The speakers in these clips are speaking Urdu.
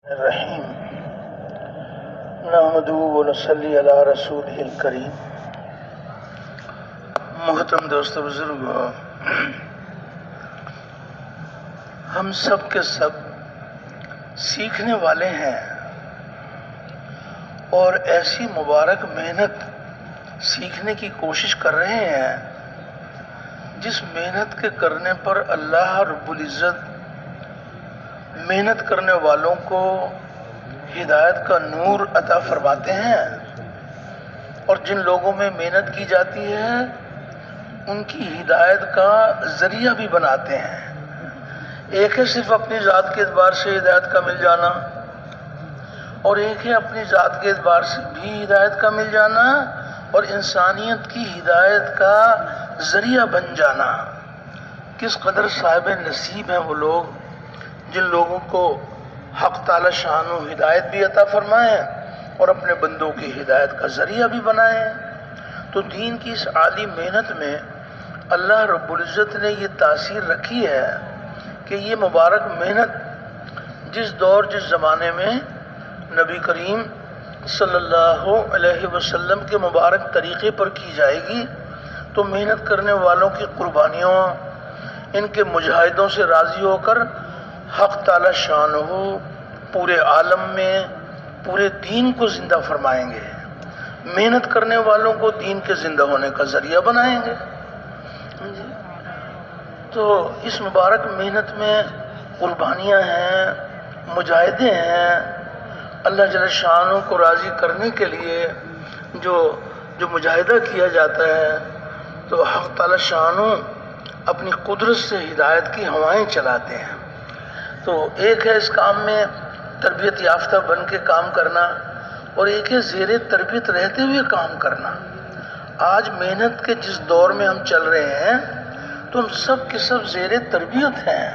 الرحیم نحمدہ و نصلی علی رسولہ الکریم۔ محترم دوست بزرگوں، ہم سب کے سب سیکھنے والے ہیں اور ایسی مبارک محنت سیکھنے کی کوشش کر رہے ہیں جس محنت کے کرنے پر اللہ رب العزت محنت کرنے والوں کو ہدایت کا نور عطا فرماتے ہیں، اور جن لوگوں میں محنت کی جاتی ہے ان کی ہدایت کا ذریعہ بھی بناتے ہیں۔ ایک ہے صرف اپنی ذات کے اعتبار سے ہدایت کا مل جانا، اور ایک ہے اپنی ذات کے اعتبار سے بھی ہدایت کا مل جانا اور انسانیت کی ہدایت کا ذریعہ بن جانا۔ کس قدر صاحب نصیب ہیں وہ لوگ جن لوگوں کو حق تعالی شان و ہدایت بھی عطا فرمائے اور اپنے بندوں کی ہدایت کا ذریعہ بھی بنائے۔ تو دین کی اس عالی محنت میں اللہ رب العزت نے یہ تاثیر رکھی ہے کہ یہ مبارک محنت جس دور جس زمانے میں نبی کریم صلی اللہ علیہ وسلم کے مبارک طریقے پر کی جائے گی تو محنت کرنے والوں کی قربانیوں، ان کے مجاہدوں سے راضی ہو کر حق تعالی شان ہو پورے عالم میں پورے دین کو زندہ فرمائیں گے، محنت کرنے والوں کو دین کے زندہ ہونے کا ذریعہ بنائیں گے۔ تو اس مبارک محنت میں قربانیاں ہیں، مجاہدے ہیں، اللہ جل شانہ کو راضی کرنے کے لیے جو مجاہدہ کیا جاتا ہے تو حق تعالی شانہ اپنی قدرت سے ہدایت کی ہوائیں چلاتے ہیں۔ تو ایک ہے اس کام میں تربیت یافتہ بن کے کام کرنا، اور ایک ہے زیر تربیت رہتے ہوئے کام کرنا۔ آج محنت کے جس دور میں ہم چل رہے ہیں تو ہم سب کے سب زیر تربیت ہیں،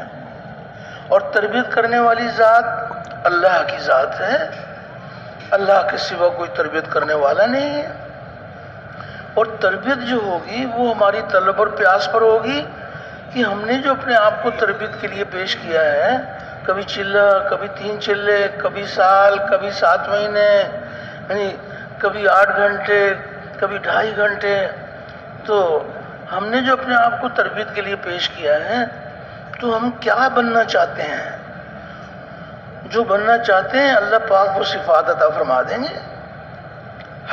اور تربیت کرنے والی ذات اللہ کی ذات ہے، اللہ کے سوا کوئی تربیت کرنے والا نہیں ہے۔ اور تربیت جو ہوگی وہ ہماری طلب اور پیاس پر ہوگی کہ ہم نے جو اپنے آپ کو تربیت کے لیے پیش کیا ہے، کبھی چلہ، کبھی 3 چلے، کبھی سال، کبھی 7 مہینے، یعنی کبھی 8 گھنٹے، کبھی 2.5 گھنٹے، تو ہم نے جو اپنے آپ کو تربیت کے لیے پیش کیا ہے تو ہم کیا بننا چاہتے ہیں؟ جو بننا چاہتے ہیں اللہ پاک وہ صفات عطا فرما دیں گے۔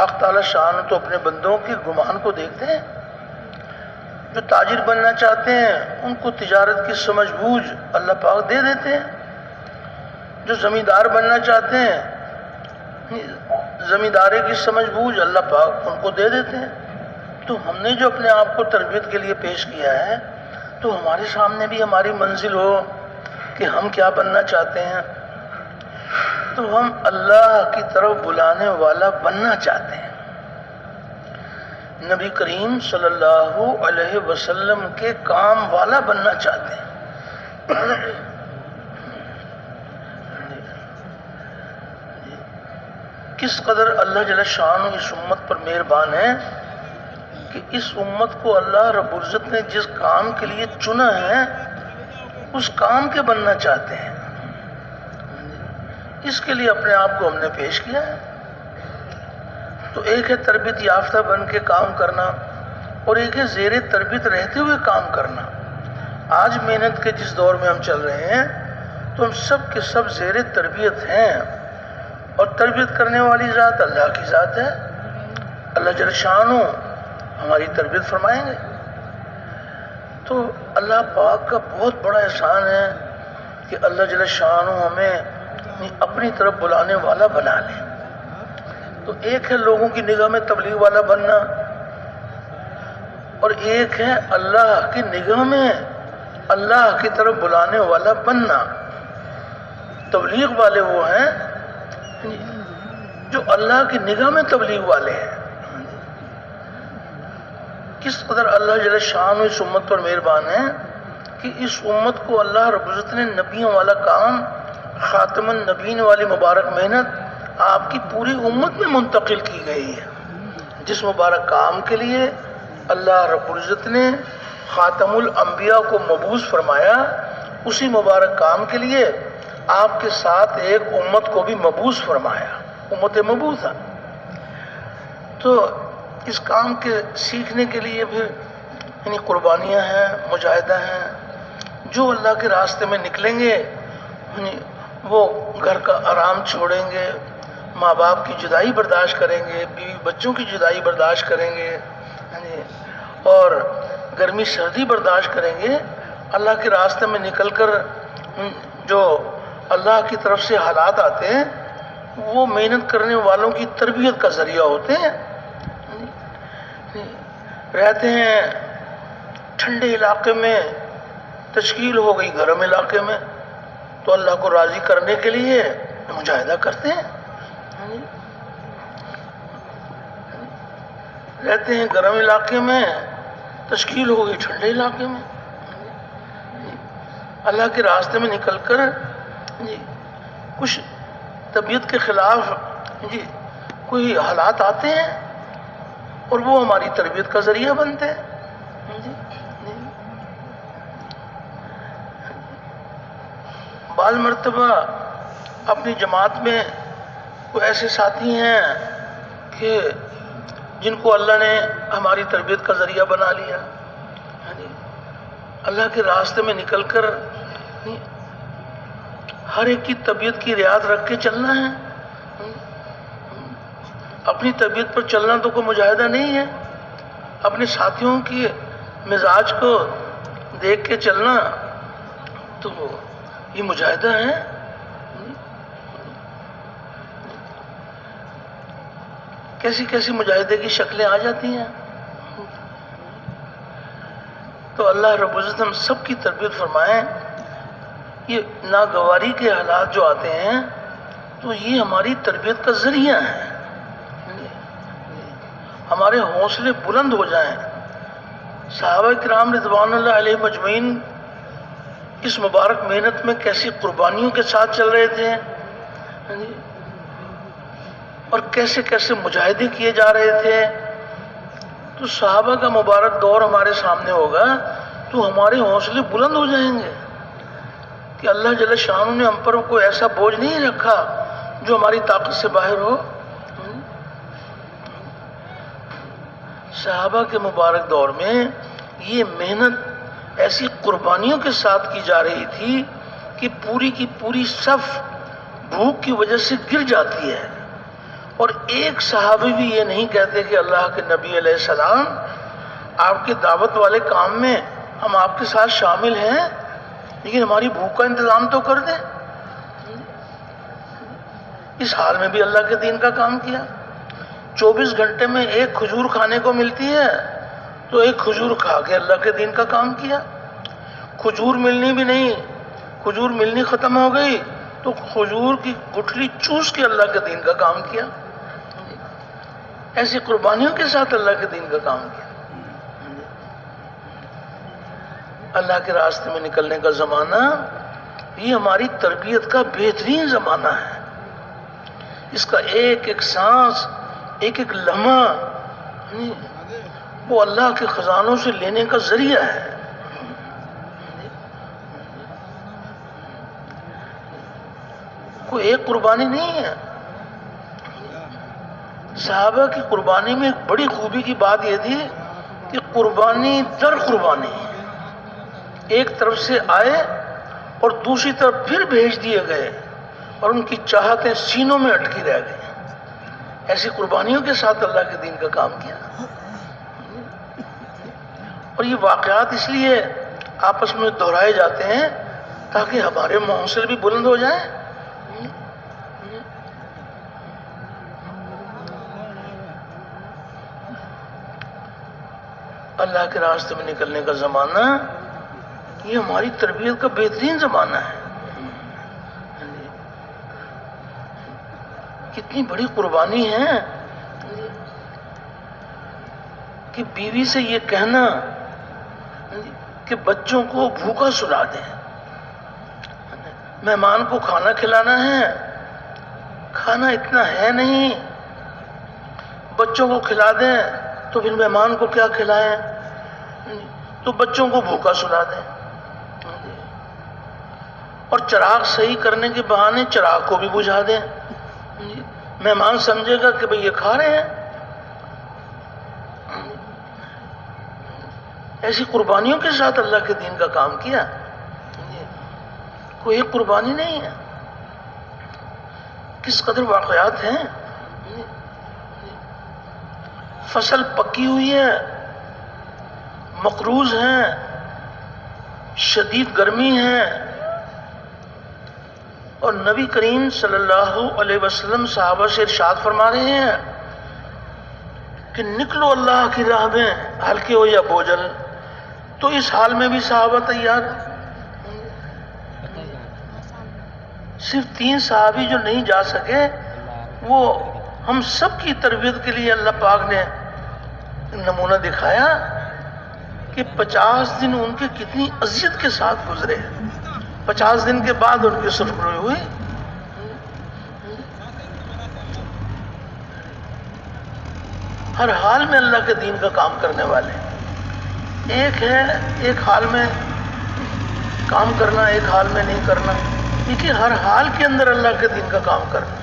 حق تعالی شان تو اپنے بندوں کے گمان کو دیکھتے ہیں۔ جو تاجر بننا چاہتے ہیں ان کو تجارت کی سمجھ بوجھ اللہ پاک دے دیتے ہیں۔ جو زمیندار بننا چاہتے ہیں زمینداری کی سمجھ بوجھ اللہ پاک ان کو دے دیتے ہیں۔ تو ہم نے جو اپنے آپ کو تربیت کے لیے پیش کیا ہے تو ہمارے سامنے بھی ہماری منزل ہو کہ ہم کیا بننا چاہتے ہیں، تو ہم اللہ کی طرف بلانے والا بننا چاہتے ہیں، نبی کریم صلی اللہ علیہ وسلم کے کام والا بننا چاہتے ہیں۔ کس قدر اللہ جل شانہ اس امت پر مہربان ہے کہ اس امت کو اللہ رب العزت نے جس کام کے لیے چنا ہے اس کام کے بننا چاہتے ہیں، اس کے لیے اپنے آپ کو ہم نے پیش کیا ہے۔ تو ایک ہے تربیت یافتہ بن کے کام کرنا، اور ایک ہے زیر تربیت رہتے ہوئے کام کرنا۔ آج محنت کے جس دور میں ہم چل رہے ہیں تو ہم سب کے سب زیر تربیت ہیں، اور تربیت کرنے والی ذات اللہ کی ذات ہے۔ اللہ جل شانہ ہماری تربیت فرمائیں گے۔ تو اللہ پاک کا بہت بڑا احسان ہے کہ اللہ جل شانہ ہمیں اپنی طرف بلانے والا بنا لے۔ تو ایک ہے لوگوں کی نگاہ میں تبلیغ والا بننا، اور ایک ہے اللہ کی نگاہ میں اللہ کی طرف بلانے والا بننا۔ تبلیغ والے وہ ہیں جو اللہ کی نگاہ میں تبلیغ والے ہیں۔ کس قدر اللہ جل شانہ اس امت پر مہربان ہے کہ اس امت کو اللہ رب العزت نے نبیوں والا کام، خاتم النبیین والی مبارک محنت آپ کی پوری امت میں منتقل کی گئی ہے۔ جس مبارک کام کے لیے اللہ رب العزت نے خاتم الانبیاء کو مبعوث فرمایا، اسی مبارک کام کے لیے آپ کے ساتھ ایک امت کو بھی مبعوث فرمایا، امت مبعوثہ۔ تو اس کام کے سیکھنے کے لیے بھی یعنی قربانیاں ہیں، مجاہدہ ہیں۔ جو اللہ کے راستے میں نکلیں گے یعنی وہ گھر کا آرام چھوڑیں گے، ماں باپ کی جدائی برداشت کریں گے، بیوی بچوں کی جدائی برداشت کریں گے، یعنی اور گرمی سردی برداشت کریں گے۔ اللہ کے راستے میں نکل کر جو اللہ کی طرف سے حالات آتے ہیں وہ محنت کرنے والوں کی تربیت کا ذریعہ ہوتے ہیں۔ رہتے ہیں ٹھنڈے علاقے میں، تشکیل ہو گئی گرم علاقے میں، تو اللہ کو راضی کرنے کے لیے مجاہدہ کرتے ہیں۔ رہتے ہیں گرم علاقے میں، تشکیل ہو گئی ٹھنڈے علاقے میں۔ اللہ کے راستے میں نکل کر کچھ طبیعت کے خلاف کوئی حالات آتے ہیں اور وہ ہماری تربیت کا ذریعہ بنتے ہیں۔ بعض مرتبہ اپنی جماعت میں کوئی ایسے ساتھی ہیں کہ جن کو اللہ نے ہماری تربیت کا ذریعہ بنا لیا، اللہ کے راستے میں نکل کر ہر ایک کی طبیعت کی رعایت رکھ کے چلنا ہے۔ اپنی طبیعت پر چلنا تو کوئی مجاہدہ نہیں ہے، اپنے ساتھیوں کی مزاج کو دیکھ کے چلنا تو یہ مجاہدہ ہے۔ کیسی کیسی مجاہدے کی شکلیں آ جاتی ہیں۔ تو اللہ رب العزت ہم سب کی تربیت فرمائیں۔ یہ ناگواری کے حالات جو آتے ہیں تو یہ ہماری تربیت کا ذریعہ ہے، ہمارے حوصلے بلند ہو جائیں۔ صحابہ کرام رضوان اللہ علیہ مجمعین اس مبارک محنت میں کیسی قربانیوں کے ساتھ چل رہے تھے اور کیسے کیسے مجاہدے کیے جا رہے تھے۔ تو صحابہ کا مبارک دور ہمارے سامنے ہوگا تو ہمارے حوصلے بلند ہو جائیں گے کہ اللہ جل شانہ نے ہم پر کوئی ایسا بوجھ نہیں رکھا جو ہماری طاقت سے باہر ہو۔ صحابہ کے مبارک دور میں یہ محنت ایسی قربانیوں کے ساتھ کی جا رہی تھی کہ پوری کی پوری صف بھوک کی وجہ سے گر جاتی ہے، اور ایک صحابی بھی یہ نہیں کہتے کہ اللہ کے نبی علیہ السلام آپ کے دعوت والے کام میں ہم آپ کے ساتھ شامل ہیں لیکن ہماری بھوک کا انتظام تو کر دیں۔ اس حال میں بھی اللہ کے دین کا کام کیا۔ 24 گھنٹے میں ایک کھجور کھانے کو ملتی ہے تو ایک کھجور کھا کے اللہ کے دین کا کام کیا۔ کھجور ملنی بھی نہیں، کھجور ملنی ختم ہو گئی تو کھجور کی گٹھلی چوس کے اللہ کے دین کا کام کیا۔ ایسی قربانیوں کے ساتھ اللہ کے دین کا کام کیا۔ اللہ کے راستے میں نکلنے کا زمانہ یہ ہماری تربیت کا بہترین زمانہ ہے۔ اس کا ایک ایک سانس، ایک ایک لمحہ وہ اللہ کے خزانوں سے لینے کا ذریعہ ہے۔ کوئی ایک قربانی نہیں ہے۔ صحابہ کی قربانی میں ایک بڑی خوبی کی بات یہ تھی کہ قربانی در قربانی، ایک طرف سے آئے اور دوسری طرف پھر بھیج دیے گئے اور ان کی چاہتیں سینوں میں اٹکی رہ گئی۔ ایسی قربانیوں کے ساتھ اللہ کے دین کا کام کیا۔ اور یہ واقعات اس لیے آپس میں دہرائے جاتے ہیں تاکہ ہمارے حوصلے بھی بلند ہو جائیں۔ اللہ کے راستے میں نکلنے کا زمانہ یہ ہماری تربیت کا بہترین زمانہ ہے۔ کتنی بڑی قربانی ہے کہ بیوی سے یہ کہنا کہ بچوں کو بھوکا سلا دیں، مہمان کو کھانا کھلانا ہے، کھانا اتنا ہے نہیں، بچوں کو کھلا دیں تو پھر مہمان کو کیا کھلائیں، تو بچوں کو بھوکا سلا دیں۔ اور چراغ صحیح کرنے کے بہانے چراغ کو بھی بجھا دیں. مہمان سمجھے گا کہ بھئی یہ کھا رہے ہیں. ایسی قربانیوں کے ساتھ اللہ کے دین کا کام کیا. کوئی ایک قربانی نہیں ہے. کس قدر واقعات ہیں. فصل پکی ہوئی ہے، مقروض ہیں، شدید گرمی ہے، اور نبی کریم صلی اللہ علیہ وسلم صحابہ سے ارشاد فرما رہے ہیں کہ نکلو اللہ کی راہ میں، ہلکے ہو یا بوجھل. تو اس حال میں بھی صحابہ تیار ہیں. صرف 3 صحابی جو نہیں جا سکے، وہ ہم سب کی تربیت کے لیے اللہ پاک نے نمونہ دکھایا کہ 50 دن ان کے کتنی اذیت کے ساتھ گزرے. 50 دن کے بعد ان کی سرخروئی ہوئی. ہر حال میں اللہ کے دین کا کام کرنے والے. ایک ہے ایک حال میں کام کرنا، ایک حال میں نہیں کرنا. لیکن ہر حال کے اندر اللہ کے دین کا کام کرنا.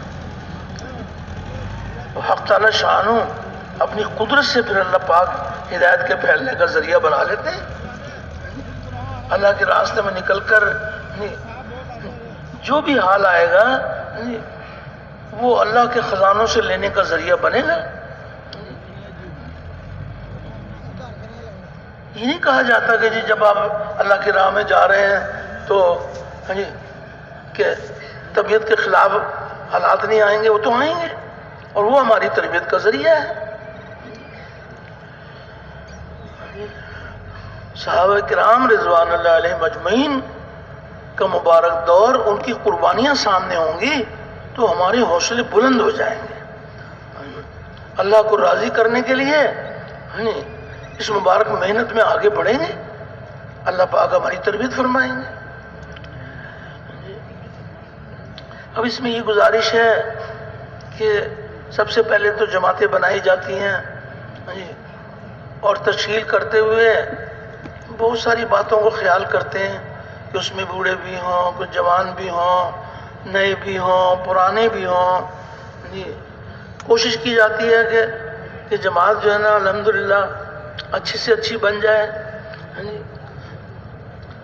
حق تعالی شانو اپنی قدرت سے پھر اللہ پاک ہدایت کے پھیلنے کا ذریعہ بنا لیتے ہیں. اللہ کے راستے میں نکل کر جو بھی حال آئے گا وہ اللہ کے خزانوں سے لینے کا ذریعہ بنے گا. یہ نہیں کہا جاتا کہ جی جب آپ اللہ کی راہ میں جا رہے ہیں تو کہ طبیعت کے خلاف حالات نہیں آئیں گے. وہ تو آئیں گے، اور وہ ہماری تربیت کا ذریعہ ہے. صحابہ کرام رضوان اللہ علیہم اجمعین کا مبارک دور، ان کی قربانیاں سامنے ہوں گی تو ہمارے حوصلے بلند ہو جائیں گے. اللہ کو راضی کرنے کے لیے اس مبارک محنت میں آگے بڑھیں گے. اللہ پاک ہماری تربیت فرمائیں گے. اب اس میں یہ گزارش ہے کہ سب سے پہلے تو جماعتیں بنائی جاتی ہیں اور تشکیل کرتے ہوئے بہت ساری باتوں کو خیال کرتے ہیں کہ اس میں بوڑھے بھی ہوں، کچھ جوان بھی ہوں، نئے بھی ہوں، پرانے بھی ہوں. کوشش کی جاتی ہے کہ جماعت جو ہے نا الحمدللہ اچھی سے اچھی بن جائے.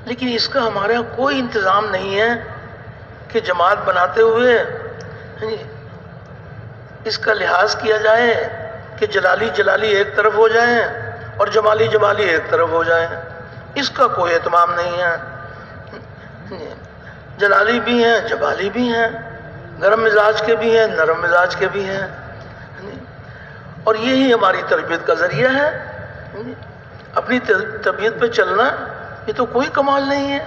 لیکن اس کا ہمارے یہاں کوئی انتظام نہیں ہے کہ جماعت بناتے ہوئے اس کا لحاظ کیا جائے کہ جلالی ایک طرف ہو جائیں اور جمالی ایک طرف ہو جائیں. اس کا کوئی اہتمام نہیں ہے. جلالی بھی ہیں، جمالی بھی ہیں، گرم مزاج کے بھی ہیں، نرم مزاج کے بھی ہیں. اور یہی ہماری تربیت کا ذریعہ ہے. اپنی طبیعت پہ چلنا یہ تو کوئی کمال نہیں ہے.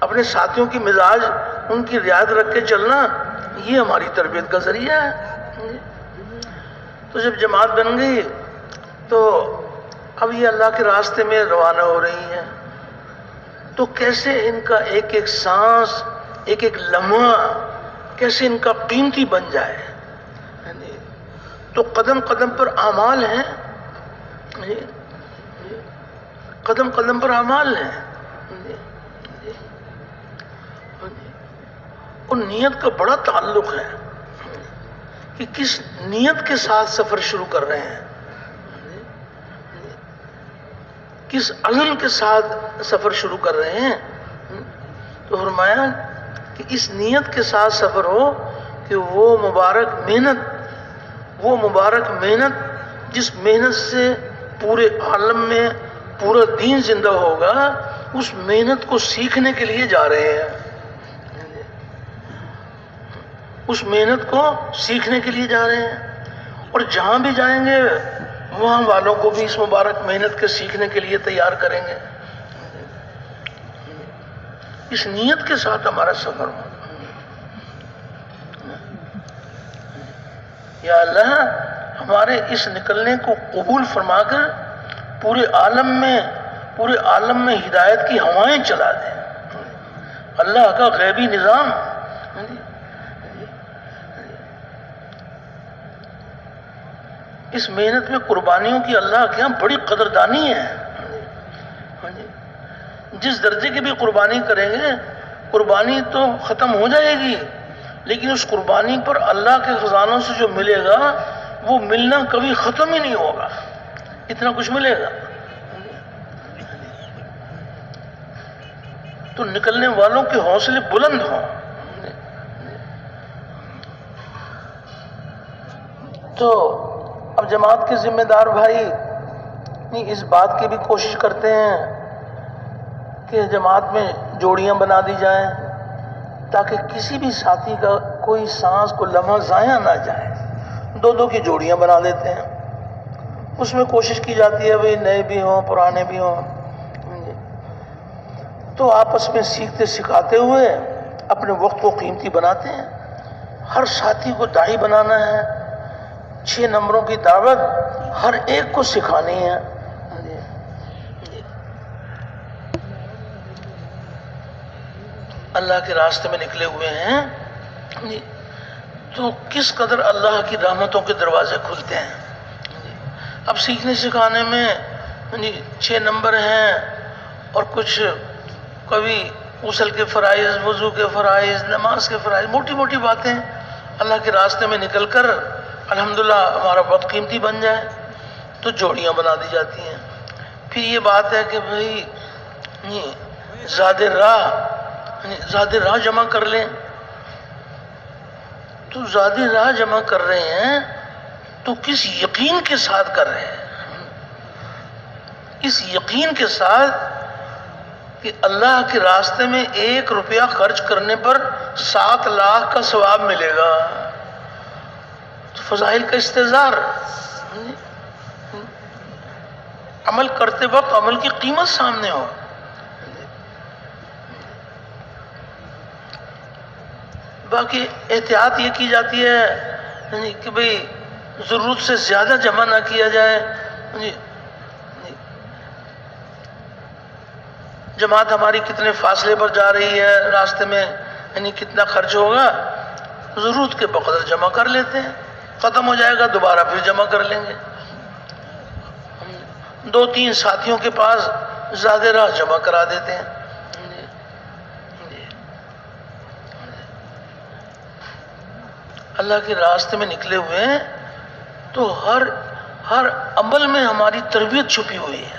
اپنے ساتھیوں کی مزاج ان کی رعایت رکھ کے چلنا یہ ہماری تربیت کا ذریعہ ہے. تو جب جماعت بن گئی تو اب یہ اللہ کے راستے میں روانہ ہو رہی ہیں، تو کیسے ان کا ایک ایک سانس، ایک ایک لمحہ کیسے ان کا قیمتی بن جائے. تو قدم قدم پر اعمال ہیں، قدم قدم پر اعمال ہیں. اور نیت کا بڑا تعلق ہے کہ کس نیت کے ساتھ سفر شروع کر رہے ہیں، کس عزم کے ساتھ سفر شروع کر رہے ہیں. تو فرمایا کہ اس نیت کے ساتھ سفر ہو کہ وہ مبارک محنت جس محنت سے پورے عالم میں پورا دین زندہ ہوگا، اس محنت کو سیکھنے کے لیے جا رہے ہیں. اس محنت کو سیکھنے کے لیے جا رہے ہیں. اور جہاں بھی جائیں گے وہاں والوں کو بھی اس مبارک محنت کے سیکھنے کے لیے تیار کریں گے. اس نیت کے ساتھ ہمارا سفر ہو. یا اللہ ہمارے اس نکلنے کو قبول فرما کر پورے عالم میں ہدایت کی ہوائیں چلا دیں. اللہ کا غیبی نظام اس محنت میں قربانیوں کی اللہ کے یہاں بڑی قدردانی ہے. جس درجے کی بھی قربانی کریں گے قربانی تو ختم ہو جائے گی، لیکن اس قربانی پر اللہ کے خزانوں سے جو ملے گا وہ ملنا کبھی ختم ہی نہیں ہوگا، اتنا کچھ ملے گا۔ تو نکلنے والوں کے حوصلے بلند ہوں۔ تو اب جماعت کے ذمہ دار بھائی اس بات کی بھی کوشش کرتے ہیں کہ جماعت میں جوڑیاں بنا دی جائیں تاکہ کسی بھی ساتھی کا کوئی سانس کو لمحہ ضائع نہ جائے۔ دو دو کی جوڑیاں بنا دیتے ہیں، اس میں کوشش کی جاتی ہے بھئی نئے بھی ہوں پرانے بھی ہوں، تو آپس میں سیکھتے سکھاتے ہوئے اپنے وقت کو قیمتی بناتے ہیں۔ ہر ساتھی کو داعی بنانا ہے، 6 نمبروں کی دعوت ہر ایک کو سکھانی ہے۔ اللہ کے راستے میں نکلے ہوئے ہیں تو کس قدر اللہ کی رحمتوں کے دروازے کھلتے ہیں۔ اب سیکھنے سکھانے میں 6 نمبر ہیں، اور کچھ کبھی غسل کے فرائض، وضو کے فرائض، نماز کے فرائض، موٹی موٹی باتیں اللہ کے راستے میں نکل کر الحمدللہ ہمارا وقت قیمتی بن جائے تو جوڑیاں بنا دی جاتی ہیں۔ پھر یہ بات ہے کہ بھئی زیادہ راہ جمع کر لیں، تو زیادہ راہ جمع کر رہے ہیں تو کس یقین کے ساتھ کر رہے ہیں؟ اس یقین کے ساتھ کہ اللہ کے راستے میں 1 روپیہ خرچ کرنے پر 7 لاکھ کا ثواب ملے گا۔ تو فضائل کا استحضار، عمل کرتے وقت عمل کی قیمت سامنے ہو۔ باقی احتیاط یہ کی جاتی ہے کہ بھئی ضرورت سے زیادہ جمع نہ کیا جائے۔ جماعت ہماری کتنے فاصلے پر جا رہی ہے، راستے میں کتنا خرچ ہوگا، ضرورت کے بقدر جمع کر لیتے ہیں، ختم ہو جائے گا دوبارہ پھر جمع کر لیں گے۔ 2-3 ساتھیوں کے پاس زیادہ راہ جمع کرا دیتے ہیں۔ اللہ کے راستے میں نکلے ہوئے ہیں تو ہر عمل میں ہماری تربیت چھپی ہوئی ہے۔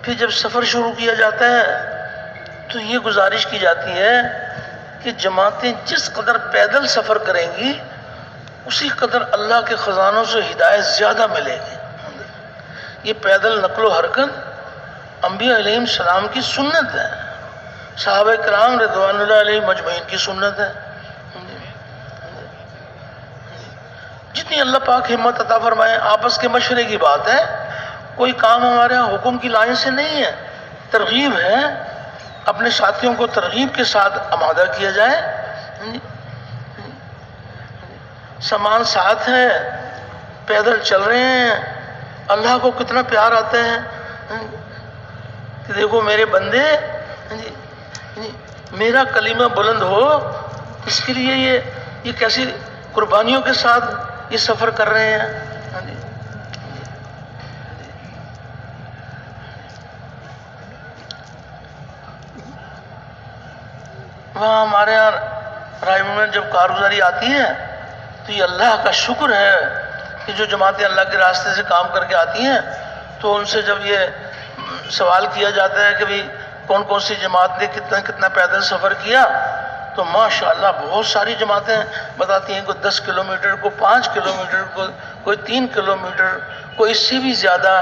پھر جب سفر شروع کیا جاتا ہے تو یہ گزارش کی جاتی ہے کہ جماعتیں جس قدر پیدل سفر کریں گی اسی قدر اللہ کے خزانوں سے ہدایت زیادہ ملے گی۔ یہ پیدل نقل و حرکت انبیاء علیہ السلام کی سنت ہے، صحابہ کرام رضوان اللہ علیہ مجمعین کی سنت ہے۔ جتنی اللہ پاک ہمت عطا فرمائے، آپس کے مشورے کی بات ہے، کوئی کام ہمارے ہاں حکم کی لائن سے نہیں ہے، ترغیب ہے، اپنے ساتھیوں کو ترغیب کے ساتھ آمادہ کیا جائے۔ سامان ساتھ ہے، پیدل چل رہے ہیں، اللہ کو کتنا پیار آتا ہے کہ دیکھو میرے بندے میرا کلمہ بلند ہو، اس کے لیے یہ کیسی قربانیوں کے ساتھ یہ سفر کر رہے ہیں۔ وہاں ہمارے یہاں رائے میں جب کارگزاری آتی ہے تو یہ اللہ کا شکر ہے کہ جو جماعتیں اللہ کے راستے سے کام کر کے آتی ہیں تو ان سے جب یہ سوال کیا جاتا ہے کہ بھی کون کون سی جماعت نے کتنا پیدل سفر کیا، تو ماشاءاللہ بہت ساری جماعتیں بتاتی ہیں، کوئی 10 کلومیٹر، کوئی 5 کلومیٹر، کوئی 3 کلومیٹر، کوئی اس سے بھی زیادہ۔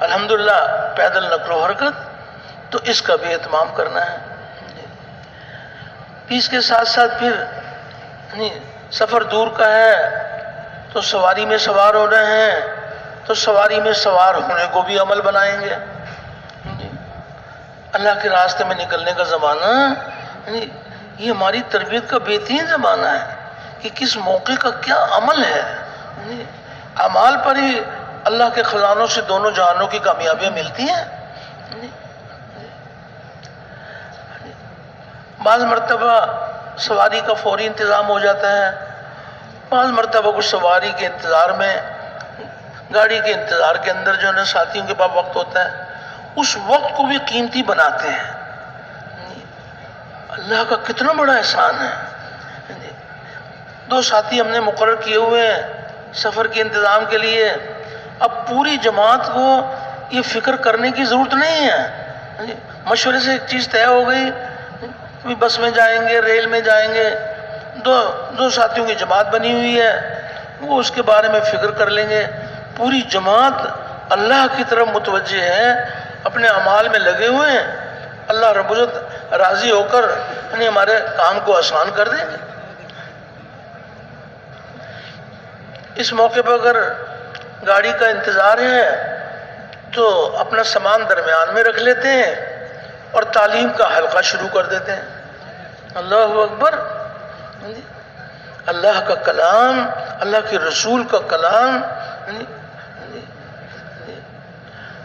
الحمدللہ پیدل نقل و حرکت، تو اس کا بھی اہتمام کرنا ہے۔ اس کے ساتھ ساتھ پھر سفر دور کا ہے تو سواری میں سوار ہو رہے ہیں تو سواری میں سوار ہونے کو بھی عمل بنائیں گے۔ اللہ کے راستے میں نکلنے کا زمانہ یہ ہماری تربیت کا بہترین زمانہ ہے کہ کس موقع کا کیا عمل ہے۔ اعمال پر ہی اللہ کے خزانوں سے دونوں جہانوں کی کامیابیاں ملتی ہیں۔ بعض مرتبہ سواری کا فوری انتظام ہو جاتا ہے، بعض مرتبہ کچھ سواری کے انتظار میں گاڑی کے انتظار کے اندر جو ہے نا ساتھیوں کے پاس وقت ہوتا ہے، اس وقت کو بھی قیمتی بناتے ہیں۔ اللہ کا کتنا بڑا احسان ہے۔ دو ساتھی ہم نے مقرر کیے ہوئے ہیں سفر کے انتظام کے لیے، اب پوری جماعت کو یہ فکر کرنے کی ضرورت نہیں ہے، مشورے سے ایک چیز طے ہو گئی، بس میں جائیں گے، ریل میں جائیں گے، دو ساتھیوں کی جماعت بنی ہوئی ہے، وہ اس کے بارے میں فکر کر لیں گے۔ پوری جماعت اللہ کی طرف متوجہ ہے، اپنے اعمال میں لگے ہوئے ہیں، اللہ رب العزت راضی ہو کر ہمارے کام کو آسان کر دیں گے۔ اس موقع پر اگر گاڑی کا انتظار ہے تو اپنا سامان درمیان میں رکھ لیتے ہیں اور تعلیم کا حلقہ شروع کر دیتے ہیں۔ اللہ اکبر! اللہ کا کلام، اللہ کے رسول کا کلام،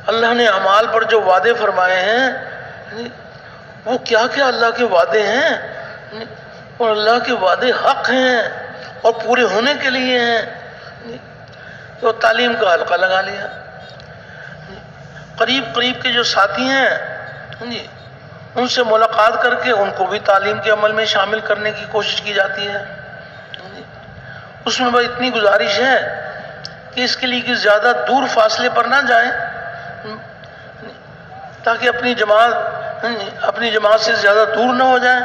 اللہ نے اعمال پر جو وعدے فرمائے ہیں وہ کیا کیا اللہ کے وعدے ہیں، اور اللہ کے وعدے حق ہیں اور پورے ہونے کے لیے ہیں۔ تو تعلیم کا حلقہ لگا لیا، قریب کے جو ساتھی ہیں ان سے ملاقات کر کے ان کو بھی تعلیم کے عمل میں شامل کرنے کی کوشش کی جاتی ہے۔ اس میں بھائی اتنی گزارش ہے کہ اس کے لیے کہ زیادہ دور فاصلے پر نہ جائیں، تاکہ اپنی جماعت سے زیادہ دور نہ ہو جائیں،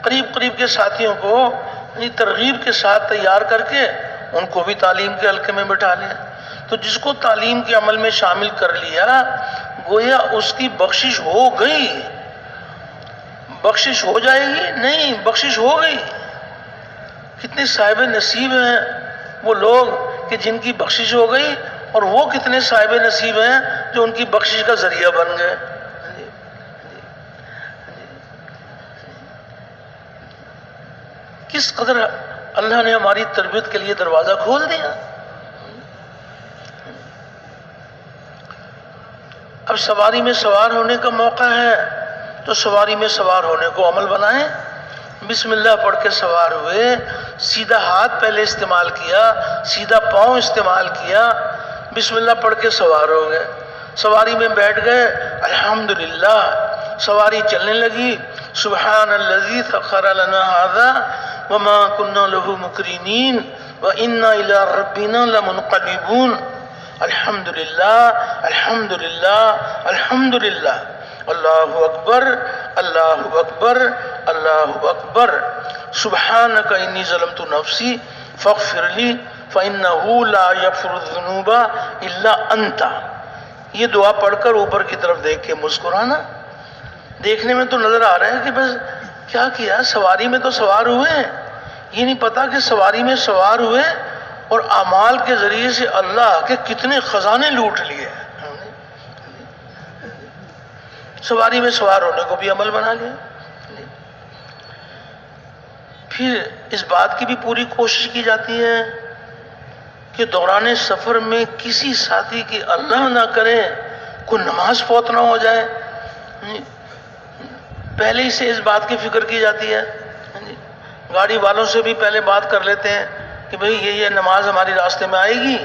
قریب کے ساتھیوں کو ترغیب کے ساتھ تیار کر کے ان کو بھی تعلیم کے حلقے میں بٹھا لیں۔ تو جس کو تعلیم کے عمل میں شامل کر لیا گویا اس کی بخشش ہو گئی۔ بخشش ہو جائے گی؟ نہیں، بخشش ہو گئی۔ کتنے صاحب نصیب ہیں وہ لوگ کہ جن کی بخشش ہو گئی، اور وہ کتنے صاحب نصیب ہیں جو ان کی بخشش کا ذریعہ بن گئے۔ کس قدر اللہ نے ہماری تربیت کے لیے دروازہ کھول دیا۔ اب سواری میں سوار ہونے کا موقع ہے تو سواری میں سوار ہونے کو عمل بنائیں۔ بسم اللہ پڑھ کے سوار ہوئے، سیدھا ہاتھ پہلے استعمال کیا، سیدھا پاؤں استعمال کیا، بسم اللہ پڑھ کے سوار ہو گئے، سواری میں بیٹھ گئے، الحمدللہ، سواری چلنے لگی، سبحان الذی سخر لنا ھذا وما كنا له مقرنین وإنا إلی ربنا لمنقلبون، الحمدللہ الحمدللہ الحمدللہ، اللہ اکبر اللہ اکبر اللہ اکبر، سبحانک انی ظلمت نفسی فاغفر لی فإنہ لا یغفر الذنوب الا انت۔ یہ دعا پڑھ کر اوپر کی طرف دیکھ کے مسکرانا۔ دیکھنے میں تو نظر آ رہا ہے کہ بس کیا کیا، سواری میں تو سوار ہوئے ہیں، یہ نہیں پتا کہ سواری میں سوار ہوئے اور اعمال کے ذریعے سے اللہ کے کتنے خزانے لوٹ لیے۔ سواری میں سوار ہونے کو بھی عمل بنا لیا۔ پھر اس بات کی بھی پوری کوشش کی جاتی ہے کہ دوران سفر میں کسی ساتھی کی اللہ نہ کرے کوئی نماز فوت نہ ہو جائے، پہلے ہی سے اس بات کی فکر کی جاتی ہے۔ گاڑی والوں سے بھی پہلے بات کر لیتے ہیں کہ بھئی یہ نماز ہماری راستے میں آئے گی،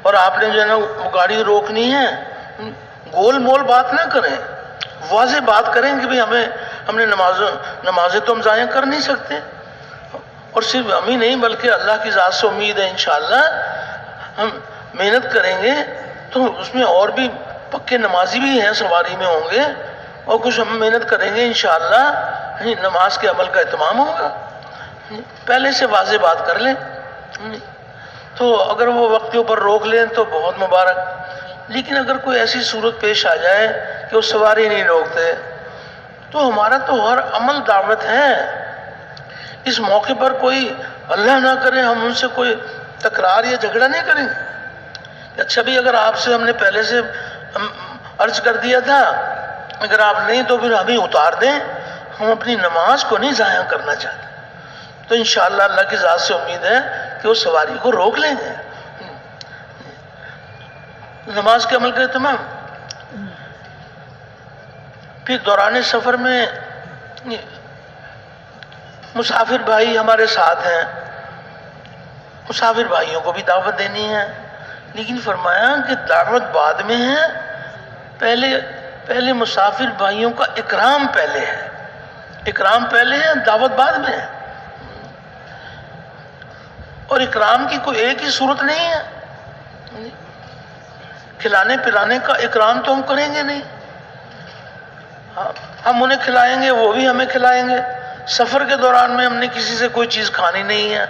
اور آپ نے جو ہے نا وہ گاڑی روکنی ہے، گول مول بات نہ کریں، واضح بات کریں کہ بھئی ہم نے نمازیں تو ہم ضائع کر نہیں سکتے، اور صرف ہم ہی نہیں بلکہ اللہ کی ذات سے امید ہے انشاءاللہ ہم محنت کریں گے تو اس میں اور بھی پکے نمازی بھی ہیں سواری میں ہوں گے، اور کچھ ہم محنت کریں گے انشاءاللہ نماز کے عمل کا اہتمام ہوگا۔ پہلے سے واضح بات کر لیں، تو اگر وہ وقت کے اوپر روک لیں تو بہت مبارک، لیکن اگر کوئی ایسی صورت پیش آ جائے کہ وہ سواری نہیں روکتے تو ہمارا تو ہر عمل دعوت ہے۔ اس موقع پر کوئی اللہ نہ کرے ہم ان سے کوئی تکرار یا جھگڑا نہیں کریں گے۔ اچھا بھی اگر آپ سے ہم نے پہلے سے عرض کر دیا تھا، اگر آپ نہیں تو پھر ہمیں اتار دیں، ہم اپنی نماز کو نہیں ضائع کرنا چاہتے، تو انشاءاللہ اللہ کی ذات سے امید ہے کہ وہ سواری کو روک لیں گے۔ نماز کے عمل کا اہتمام۔ پھر دوران سفر میں مسافر بھائی ہمارے ساتھ ہیں، مسافر بھائیوں کو بھی دعوت دینی ہے، لیکن فرمایا کہ دعوت بعد میں ہے، پہلے مسافر بھائیوں کا اکرام پہلے ہے، اکرام پہلے ہے، دعوت بعد میں ہے۔ اور اکرام کی کوئی ایک ہی صورت نہیں ہے، کھلانے پلانے کا اکرام تو ہم کریں گے نہیں، ہم انہیں کھلائیں گے، وہ بھی ہمیں کھلائیں گے۔ سفر کے دوران میں ہم نے کسی سے کوئی چیز کھانی نہیں ہے،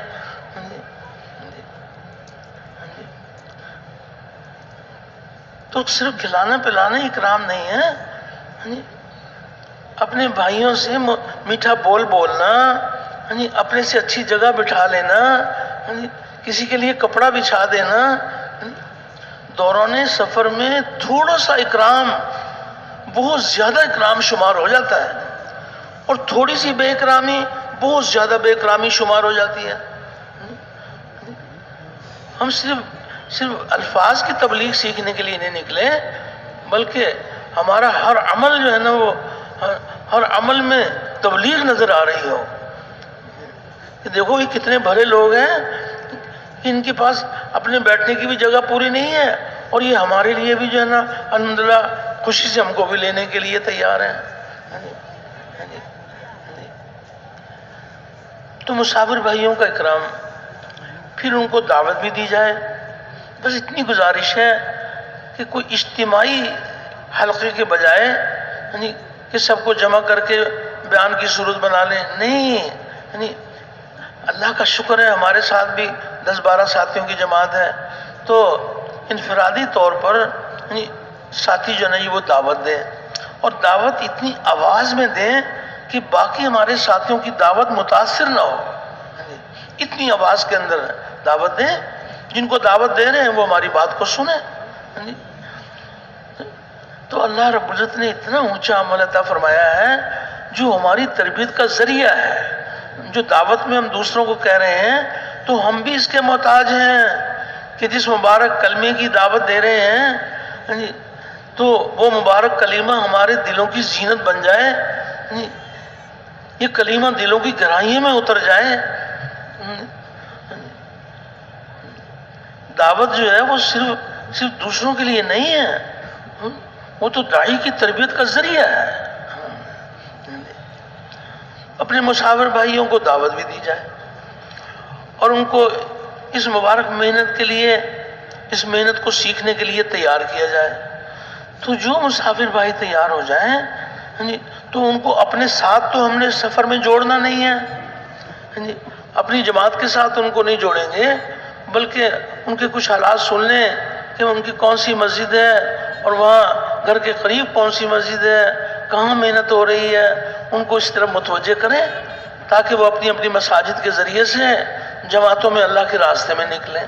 تو صرف کھلانا پلانا اکرام نہیں ہے، اپنے بھائیوں سے میٹھا بول بولنا، اپنے سے اچھی جگہ بٹھا لینا، کسی کے لیے کپڑا بچھا دینا۔ دوران سفر میں تھوڑا سا اکرام بہت زیادہ اکرام شمار ہو جاتا ہے، اور تھوڑی سی بے اکرامی بہت زیادہ بے اکرامی شمار ہو جاتی ہے۔ ہم صرف الفاظ کی تبلیغ سیکھنے کے لیے نہیں نکلے، بلکہ ہمارا ہر عمل جو ہے نا، وہ ہر عمل میں تبلیغ نظر آ رہی ہو۔ دیکھو یہ کتنے بھلے لوگ ہیں، ان کے پاس اپنے بیٹھنے کی بھی جگہ پوری نہیں ہے، اور یہ ہمارے لیے بھی جو ہے نا الحمدللہ خوشی سے ہم کو بھی لینے کے لیے تیار ہیں۔ تو مسافر بھائیوں کا اکرام، پھر ان کو دعوت بھی دی جائے۔ بس اتنی گزارش ہے کہ کوئی اجتماعی حلقے کے بجائے کہ سب کو جمع کر کے بیان کی صورت بنا لیں، نہیں، اللہ کا شکر ہے ہمارے ساتھ بھی 10-12 ساتھیوں کی جماعت ہے، تو انفرادی طور پر ساتھی جو ہے وہ دعوت دیں، اور دعوت اتنی آواز میں دیں کہ باقی ہمارے ساتھیوں کی دعوت متاثر نہ ہو، اتنی آواز کے اندر دعوت دیں، جن کو دعوت دے رہے ہیں وہ ہماری بات کو سنیں۔ تو اللہ رب العزت نے اتنا اونچا عمل عطا فرمایا ہے جو ہماری تربیت کا ذریعہ ہے۔ جو دعوت میں ہم دوسروں کو کہہ رہے ہیں تو ہم بھی اس کے محتاج ہیں کہ جس مبارک کلمے کی دعوت دے رہے ہیں تو وہ مبارک کلمہ ہمارے دلوں کی زینت بن جائے، یہ کلمہ دلوں کی گہرائیوں میں اتر جائے۔ دعوت جو ہے وہ صرف دوسروں کے لیے نہیں ہے، وہ تو داعی کی تربیت کا ذریعہ ہے۔ اپنے مسافر بھائیوں کو دعوت بھی دی جائے، اور ان کو اس مبارک محنت کے لیے، اس محنت کو سیکھنے کے لیے تیار کیا جائے۔ تو جو مسافر بھائی تیار ہو جائیں تو ان کو اپنے ساتھ تو ہم نے سفر میں جوڑنا نہیں ہے، اپنی جماعت کے ساتھ ان کو نہیں جوڑیں گے، بلکہ ان کے کچھ حالات سن لیں کہ ان کی کون سی مسجد ہے، اور وہاں گھر کے قریب کون سی مسجد ہے، کہاں محنت ہو رہی ہے، ان کو اس طرح متوجہ کریں تاکہ وہ اپنی اپنی مساجد کے ذریعے سے جماعتوں میں اللہ کے راستے میں نکلیں۔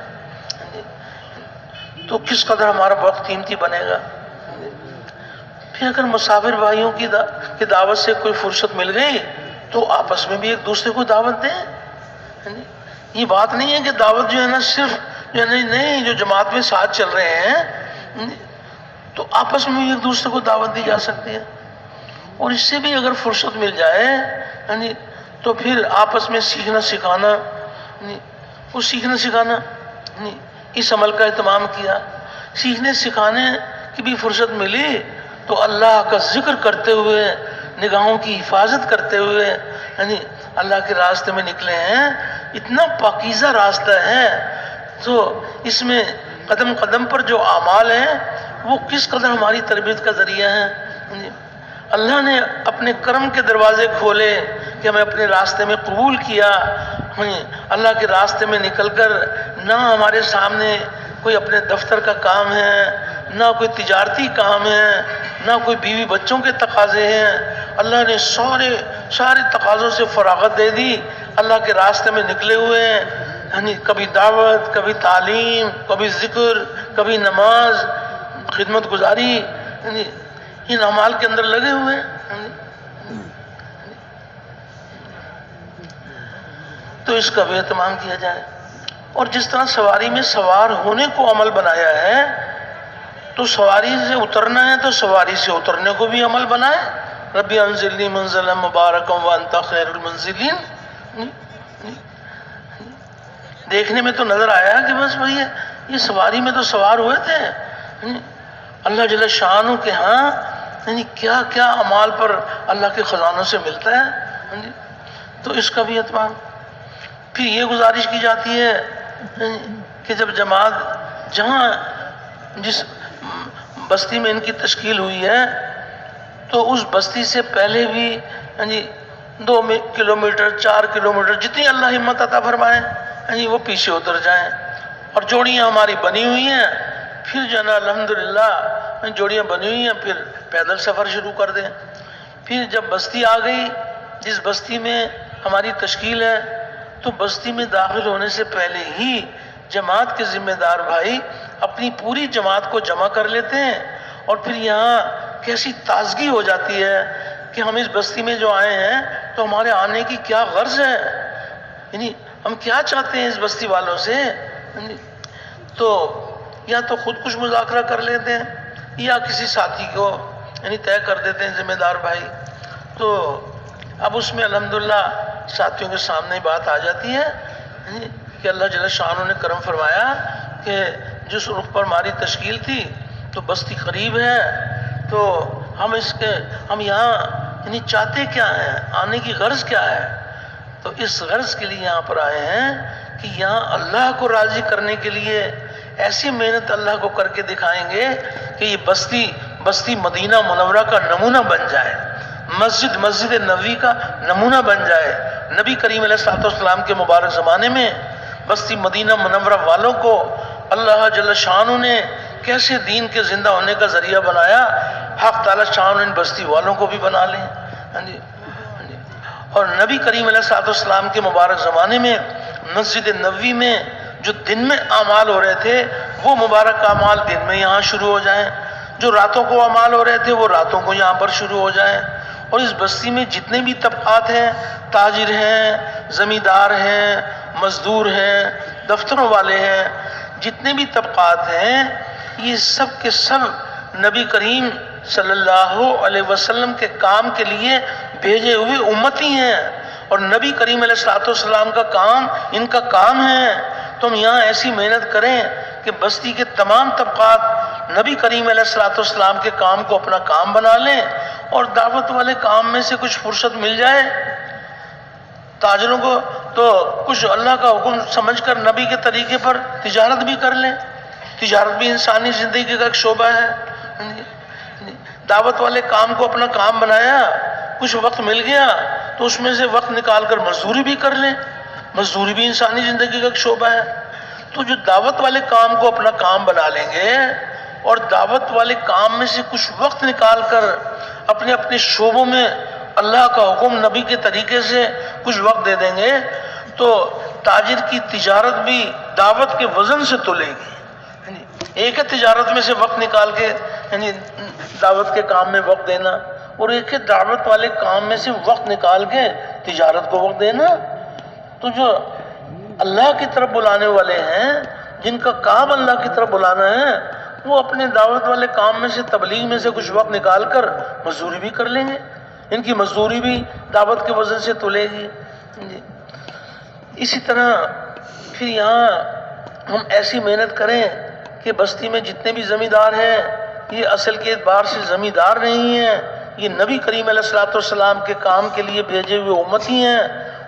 تو کس قدر ہمارا وقت قیمتی بنے گا۔ پھر اگر مسافر بھائیوں کی دعوت سے کوئی فرصت مل گئی تو آپس میں بھی ایک دوسرے کو دعوت دیں۔ یہ بات نہیں ہے کہ دعوت جو ہے نا صرف نہیں، جو جماعت میں ساتھ چل رہے ہیں تو آپس میں بھی ایک دوسرے کو دعوت دی جا سکتی ہے، اور اس سے بھی اگر فرصت مل جائے تو پھر آپس میں سیکھنا سکھانا، وہ سیکھنا سکھانا اس عمل کا اہتمام کیا۔ سیکھنے سکھانے کی بھی فرصت ملی تو اللہ کا ذکر کرتے ہوئے، نگاہوں کی حفاظت کرتے ہوئے اللہ کے راستے میں نکلے ہیں۔ اتنا پاکیزہ راستہ ہے، تو اس میں قدم قدم پر جو اعمال ہیں وہ کس قدر ہماری تربیت کا ذریعہ ہیں۔ اللہ نے اپنے کرم کے دروازے کھولے کہ ہمیں اپنے راستے میں قبول کیا۔ اللہ کے راستے میں نکل کر نہ ہمارے سامنے کوئی اپنے دفتر کا کام ہے، نہ کوئی تجارتی کام ہے، نہ کوئی بیوی بچوں کے تقاضے ہیں۔ اللہ نے سارے تقاضوں سے فراغت دے دی، اللہ کے راستے میں نکلے ہوئے ہیں، کبھی دعوت، کبھی تعلیم، کبھی ذکر، کبھی نماز، خدمت گزاری، ان اعمال کے اندر لگے ہوئے ہیں۔ تو اس کا بھی اہتمام کیا جائے، اور جس طرح سواری میں سوار ہونے کو عمل بنایا ہے تو سواری سے اترنا ہے تو سواری سے اترنے کو بھی عمل بنائے۔ ربی انزلنی منزلا مبارکا وانت خیر المنزلین۔ دیکھنے میں تو نظر آیا کہ بس بھئی یہ سواری میں تو سوار ہوئے تھے، اللہ جل شانہ کے ہاں یعنی کیا کیا اعمال پر اللہ کے خزانوں سے ملتا ہے، تو اس کا بھی اہتمام۔ پھر یہ گزارش کی جاتی ہے کہ جب جماعت جہاں جس بستی میں ان کی تشکیل ہوئی ہے تو اس بستی سے پہلے بھی 2 کلومیٹر 4 کلومیٹر جتنی اللہ ہمت عطا فرمائے وہ پیچھے اتر جائیں، اور جوڑیاں ہماری بنی ہوئی ہیں، پھر جو ہے نا الحمدللہ جوڑیاں بنی ہوئی ہیں، پھر پیدل سفر شروع کر دیں۔ پھر جب بستی آ گئی، جس بستی میں ہماری تشکیل ہے، تو بستی میں داخل ہونے سے پہلے ہی جماعت کے ذمہ دار بھائی اپنی پوری جماعت کو جمع کر لیتے ہیں، اور پھر یہاں کیسی تازگی ہو جاتی ہے کہ ہم اس بستی میں جو آئے ہیں تو ہمارے آنے کی کیا غرض ہے، یعنی ہم کیا چاہتے ہیں اس بستی والوں سے، تو یا تو خود کچھ مذاکرہ کر لیتے ہیں یا کسی ساتھی کو طے کر دیتے ہیں ذمہ دار بھائی۔ تو اب اس میں الحمدللہ ساتھیوں کے سامنے بات آ جاتی ہے کہ اللہ جل شانہ نے کرم فرمایا کہ جس رخ پر ہماری تشکیل تھی تو بستی قریب ہے، تو ہم یہاں چاہتے کیا ہیں، آنے کی غرض کیا ہے، تو اس غرض کے لیے یہاں پر آئے ہیں کہ یہاں اللہ کو راضی کرنے کے لیے ایسی محنت اللہ کو کر کے دکھائیں گے کہ یہ بستی مدینہ منورہ کا نمونہ بن جائے، مسجد نبوی کا نمونہ بن جائے۔ نبی کریم علیہ السلام کے مبارک زمانے میں بستی مدینہ منورہ والوں کو اللہ جل شانہ نے کیسے دین کے زندہ ہونے کا ذریعہ بنایا، حق تعالی شان ان بستی والوں کو بھی بنا لیں۔ اور نبی کریم علیہ السلام کے مبارک زمانے میں مسجد نبوی میں جو دن میں اعمال ہو رہے تھے وہ مبارک اعمال دن میں یہاں شروع ہو جائیں، جو راتوں کو اعمال ہو رہے تھے وہ راتوں کو یہاں پر شروع ہو جائیں، اور اس بستی میں جتنے بھی طبقات ہیں، تاجر ہیں، زمیندار ہیں، مزدور ہیں، دفتروں والے ہیں، جتنے بھی طبقات ہیں یہ سب کے سب نبی کریم صلی اللہ علیہ وسلم کے کام کے لیے بھیجے ہوئے امتی ہیں، اور نبی کریم علیہ السلام کا کام ان کا کام ہے۔ تو ہم یہاں ایسی محنت کریں کہ بستی کے تمام طبقات نبی کریم علیہ السلام کے کام کو اپنا کام بنا لیں، اور دعوت والے کام میں سے کچھ فرصت مل جائے تاجروں کو تو کچھ اللہ کا حکم سمجھ کر نبی کے طریقے پر تجارت بھی کر لیں۔ تجارت بھی انسانی زندگی کا ایک شعبہ ہے۔ دعوت والے کام کو اپنا کام بنایا، کچھ وقت مل گیا تو اس میں سے وقت نکال کر مزدوری بھی کر لیں، مزدوری بھی انسانی زندگی کا ایک شعبہ ہے۔ تو جو دعوت والے کام کو اپنا کام بنا لیں گے اور دعوت والے کام میں سے کچھ وقت نکال کر اپنے اپنے شعبوں میں اللہ کا حکم نبی کے طریقے سے کچھ وقت دے دیں گے تو تاجر کی تجارت بھی دعوت کے وزن سے تلے گی۔ ایک ہے تجارت میں سے وقت نکال کے دعوت کے کام میں وقت دینا، اور ایک ہے دعوت والے کام میں سے وقت نکال کے تجارت کو وقت دینا۔ تو جو اللہ کی طرف بلانے والے ہیں، جن کا کام اللہ کی طرف بلانا ہے، وہ اپنے دعوت والے کام میں سے تبلیغ میں سے کچھ وقت نکال کر مزدوری بھی کر لیں گے، ان کی مزدوری بھی دعوت کے وزن سے تلے گی۔ اسی طرح پھر یہاں ہم ایسی محنت کریں کہ بستی میں جتنے بھی زمیندار ہیں یہ اصل کے اعتبار سے زمیندار نہیں ہیں، یہ نبی کریم علیہ السلام کے کام کے لیے بھیجے ہوئے امتی ہیں،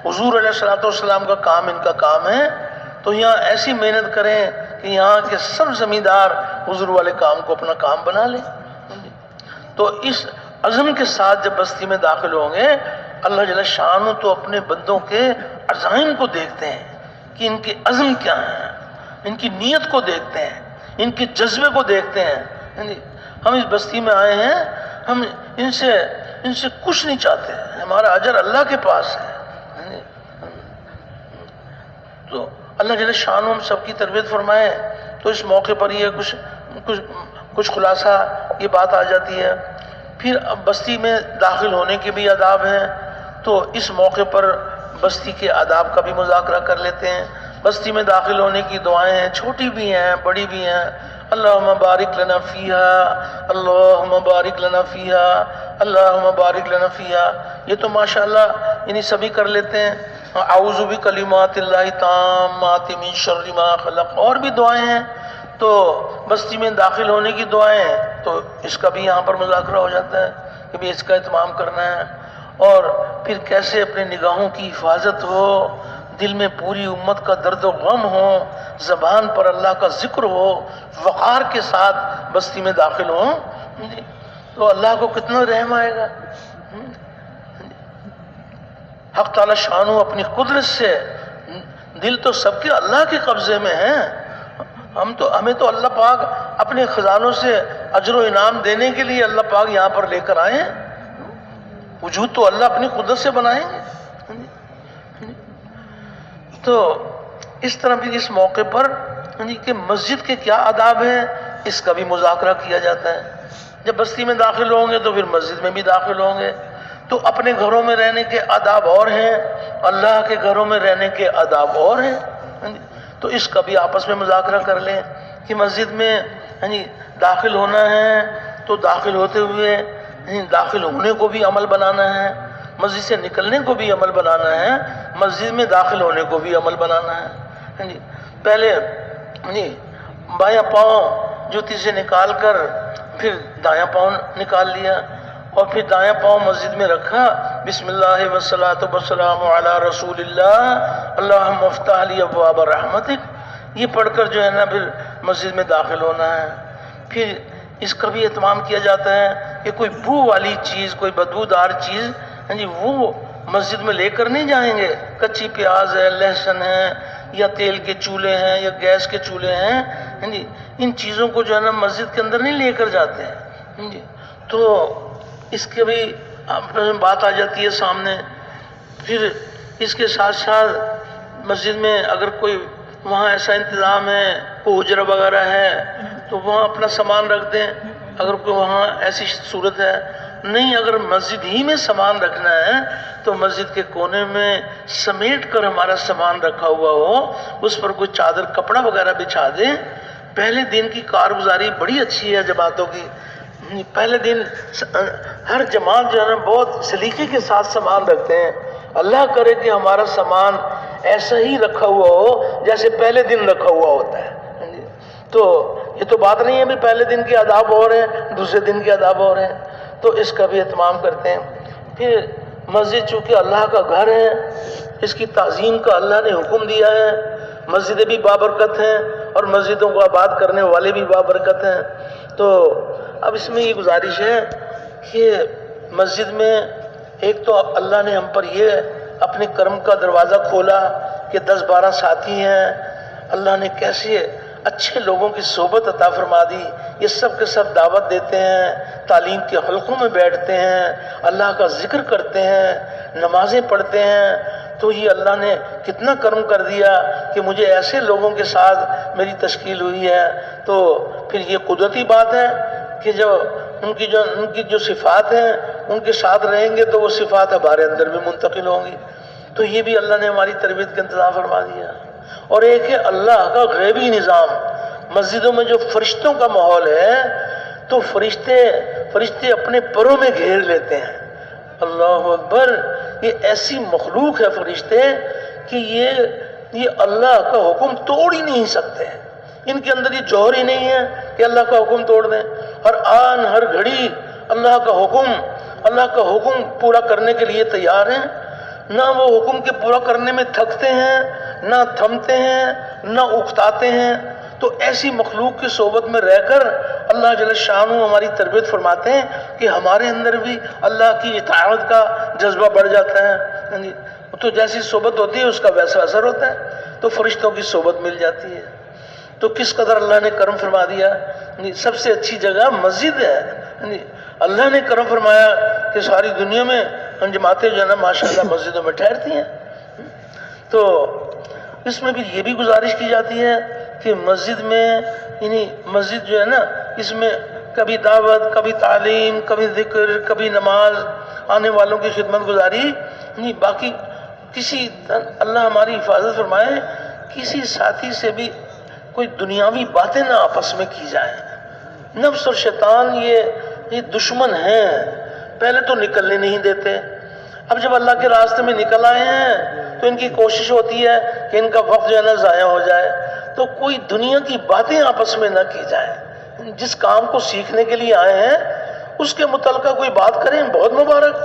حضور علیہ السلام کا کام ان کا کام ہے۔ تو یہاں ایسی محنت کریں کہ یہاں کے سب زمیندار حضور والے کام کو اپنا کام بنا لیں۔ تو اس عزم کے ساتھ جب بستی میں داخل ہوں گے، اللہ جل شانہ تو اپنے بندوں کے عزائم کو دیکھتے ہیں کہ ان کے عزم کیا ہیں، ان کی نیت کو دیکھتے ہیں، ان کے جذبے کو دیکھتے ہیں۔ ہم اس بستی میں آئے ہیں، ہم ان سے کچھ نہیں چاہتے، ہمارا اجر اللہ کے پاس ہے۔ تو اللہ جل شانہ ہم سب کی تربیت فرمائے۔ تو اس موقع پر یہ کچھ خلاصہ یہ بات آ جاتی ہے۔ پھر اب بستی میں داخل ہونے کے بھی آداب ہیں، تو اس موقع پر بستی کے آداب کا بھی مذاکرہ کر لیتے ہیں۔ بستی میں داخل ہونے کی دعائیں ہیں، چھوٹی بھی ہیں بڑی بھی ہیں۔ اللہم بارک لنا فیہا، اللہم بارک لنا فیہا، اللہم بارک لنا فیہا، یہ تو ماشاءاللہ سبھی کر لیتے ہیں۔ اعوذ بکلمات اللہ التامات من شر ما خلق، اور بھی دعائیں ہیں۔ تو بستی میں داخل ہونے کی دعائیں ہیں، تو اس کا بھی یہاں پر مذاکرہ ہو جاتا ہے کہ بھی اس کا اہتمام کرنا ہے، اور پھر کیسے اپنے نگاہوں کی حفاظت ہو، دل میں پوری امت کا درد و غم ہو، زبان پر اللہ کا ذکر ہو، وقار کے ساتھ بستی میں داخل ہوں، تو اللہ کو کتنا رحم آئے گا۔ حق تعالی شانہ اپنی قدرت سے، دل تو سب کے اللہ کے قبضے میں ہیں، ہمیں تو اللہ پاک اپنے خزانوں سے اجر و انعام دینے کے لیے اللہ پاک یہاں پر لے کر آئے ہیں، وجود تو اللہ اپنی قدرت سے بنائیں گے۔ تو اس طرح بھی اس موقع پر کہ مسجد کے کیا آداب ہیں، اس کا بھی مذاکرہ کیا جاتا ہے۔ جب بستی میں داخل ہوں گے تو پھر مسجد میں بھی داخل ہوں گے، تو اپنے گھروں میں رہنے کے آداب اور ہیں، اللہ کے گھروں میں رہنے کے آداب اور ہیں، تو اس کا بھی آپس میں مذاکرہ کر لیں کہ مسجد میں داخل ہونا ہے تو داخل ہوتے ہوئے داخل ہونے کو بھی عمل بنانا ہے، مسجد سے نکلنے کو بھی عمل بنانا ہے، مسجد میں داخل ہونے کو بھی عمل بنانا ہے۔ پہلے بایاں پاؤں جوتی سے نکال کر پھر دایاں پاؤں نکال لیا، اور پھر دایاں پاؤں مسجد میں رکھا، بسم اللہ والصلاۃ والسلام علی رسول اللہ اللہم افتح لی ابواب رحمتک، یہ پڑھ کر جو ہے نا پھر مسجد میں داخل ہونا ہے۔ پھر اس کا بھی اہتمام کیا جاتا ہے کہ کوئی بو والی چیز، کوئی بدبودار چیز وہ مسجد میں لے کر نہیں جائیں گے، کچی پیاز ہے، لہسن ہے، یا تیل کے چولہے ہیں، یا گیس کے چولہے ہیں، ان چیزوں کو جو ہے نا مسجد کے اندر نہیں لے کر جاتے ہیں۔ تو اس کے بھی بات آ جاتی ہے سامنے۔ پھر اس کے ساتھ ساتھ مسجد میں اگر کوئی وہاں ایسا انتظام ہے، کوئی حجرہ وغیرہ ہے تو وہاں اپنا سامان رکھ دیں، اگر کوئی وہاں ایسی صورت ہے۔ نہیں، اگر مسجد ہی میں سامان رکھنا ہے تو مسجد کے کونے میں سمیٹ کر ہمارا سامان رکھا ہوا ہو، اس پر کوئی چادر کپڑا وغیرہ بچھا دیں۔ پہلے دن کی کارگزاری بڑی اچھی ہے جماعتوں کی، پہلے دن ہر جماعت جو ہے نا بہت سلیقے کے ساتھ سامان رکھتے ہیں۔ اللہ کرے کہ ہمارا سامان ایسا ہی رکھا ہوا ہو جیسے پہلے دن رکھا ہوا ہوتا ہے۔ تو یہ تو بات نہیں ہے بھی پہلے دن کے آداب اور ہیں، دوسرے دن کے آداب اور ہیں، تو اس کا بھی اہتمام کرتے ہیں۔ پھر مسجد چونکہ اللہ کا گھر ہے، اس کی تعظیم کا اللہ نے حکم دیا ہے، مسجدیں بھی بابرکت ہیں اور مسجدوں کو آباد کرنے والے بھی بابرکت ہیں۔ تو اب اس میں یہ گزارش ہے کہ مسجد میں ایک تو اللہ نے ہم پر یہ اپنے کرم کا دروازہ کھولا کہ 10-12 ساتھی ہیں، اللہ نے کیسے اچھے لوگوں کی صحبت عطا فرما دی، یہ سب کے سب دعوت دیتے ہیں، تعلیم کے حلقوں میں بیٹھتے ہیں، اللہ کا ذکر کرتے ہیں، نمازیں پڑھتے ہیں۔ تو یہ اللہ نے کتنا کرم کر دیا کہ مجھے ایسے لوگوں کے ساتھ میری تشکیل ہوئی ہے۔ تو پھر یہ قدرتی بات ہے کہ جو ان کی جو صفات ہیں ان کے ساتھ رہیں گے تو وہ صفات ہمارے اندر بھی منتقل ہوں گی۔ تو یہ بھی اللہ نے ہماری تربیت کا انتظام فرما دیا۔ اور ایک ہے اللہ کا غیبی نظام، مسجدوں میں جو فرشتوں کا ماحول ہے تو فرشتے اپنے پروں میں گھیر لیتے ہیں۔ اللہ اکبر، یہ ایسی مخلوق ہے فرشتے کہ یہ اللہ کا حکم توڑ ہی نہیں سکتے، ان کے اندر یہ جوہر ہی نہیں ہے کہ اللہ کا حکم توڑ دیں۔ ہر آن ہر گھڑی اللہ کا حکم پورا کرنے کے لیے تیار ہیں، نہ وہ حکم کے پورا کرنے میں تھکتے ہیں، نہ تھمتے ہیں، نہ اکتاتے ہیں۔ تو ایسی مخلوق کی صحبت میں رہ کر اللہ جل شانہ ہماری تربیت فرماتے ہیں کہ ہمارے اندر بھی اللہ کی اطاعت کا جذبہ بڑھ جاتا ہے۔ تو جیسی صحبت ہوتی ہے اس کا ویسا اثر ہوتا ہے، تو فرشتوں کی صحبت مل جاتی ہے۔ تو کس قدر اللہ نے کرم فرما دیا، سب سے اچھی جگہ مسجد ہے۔ اللہ نے کرم فرمایا کہ ساری دنیا میں جماعتیں جو ہے نا ماشاءاللہ مسجدوں میں ٹھہرتی ہیں۔ تو اس میں بھی یہ بھی گزارش کی جاتی ہے کہ مسجد میں مسجد جو ہے نا اس میں کبھی دعوت، کبھی تعلیم، کبھی ذکر، کبھی نماز، آنے والوں کی خدمت گزاری، باقی کسی اللہ ہماری حفاظت فرمائے کسی ساتھی سے بھی کوئی دنیاوی باتیں نہ آپس میں کی جائیں۔ نفس اور شیطان یہ دشمن ہیں، پہلے تو نکلنے نہیں دیتے، اب جب اللہ کے راستے میں نکل آئے ہیں تو ان کی کوشش ہوتی ہے کہ ان کا وقت جو ہے نا ضائع ہو جائے، تو کوئی دنیا کی باتیں آپس میں نہ کی جائے، جس کام کو سیکھنے کے لیے آئے ہیں اس کے متعلقہ کوئی بات کریں، بہت مبارک،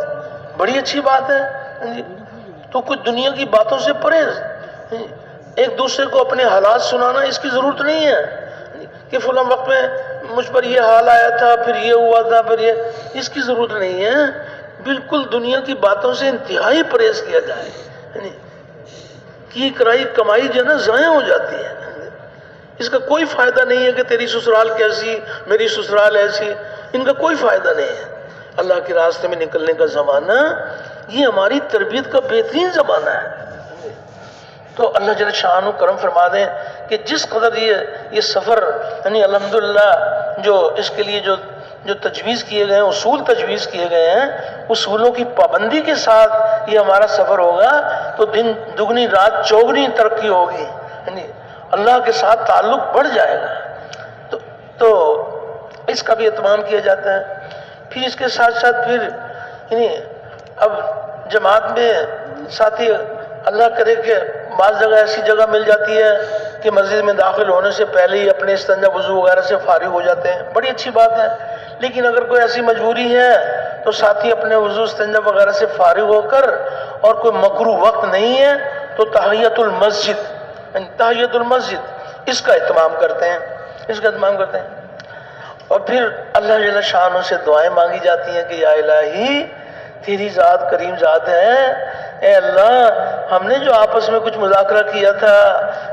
بڑی اچھی بات ہے، تو کچھ دنیا کی باتوں سے پرہیز، ایک دوسرے کو اپنے حالات سنانا اس کی ضرورت نہیں ہے کہ فلاں وقت میں مجھ پر یہ حال آیا تھا، پھر یہ ہوا تھا، پھر یہ، اس کی ضرورت نہیں ہے، بالکل دنیا کی باتوں سے انتہائی پرہیز کیا جائے، کی کرائی کمائی جو ہے نا ضائع ہو جاتی ہے، اس کا کوئی فائدہ نہیں ہے کہ تیری سسرال کیسی، میری سسرال ایسی، ان کا کوئی فائدہ نہیں ہے۔ اللہ کے راستے میں نکلنے کا زمانہ یہ ہماری تربیت کا بہترین زمانہ ہے۔ تو اللہ جل شانہ کرم فرما دیں کہ جس قدر یہ سفر یعنی الحمدللہ جو اس کے لیے جو تجویز کیے گئے ہیں، اصول تجویز کیے گئے ہیں، اصولوں کی پابندی کے ساتھ یہ ہمارا سفر ہوگا تو دن دگنی رات چوگنی ترقی ہوگی، یعنی اللہ کے ساتھ تعلق بڑھ جائے گا، تو اس کا بھی اہتمام کیا جاتا ہے۔ پھر اس کے ساتھ ساتھ پھر یعنی اب جماعت میں ساتھی اللہ کرے کہ بعض جگہ ایسی جگہ مل جاتی ہے کہ مسجد میں داخل ہونے سے پہلے ہی اپنے استنجا وضو وغیرہ سے فارغ ہو جاتے ہیں، بڑی اچھی بات ہے، لیکن اگر کوئی ایسی مجبوری ہے تو ساتھی اپنے وضو استنجا وغیرہ سے فارغ ہو کر اور کوئی مکروہ وقت نہیں ہے تو تحیۃ المسجد اس کا اہتمام کرتے ہیں، اور پھر اللہ جل شانہ سے دعائیں مانگی جاتی ہیں کہ یا الہی تیری ذات کریم ذات ہے، اے اللہ ہم نے جو آپس میں کچھ مذاکرہ کیا تھا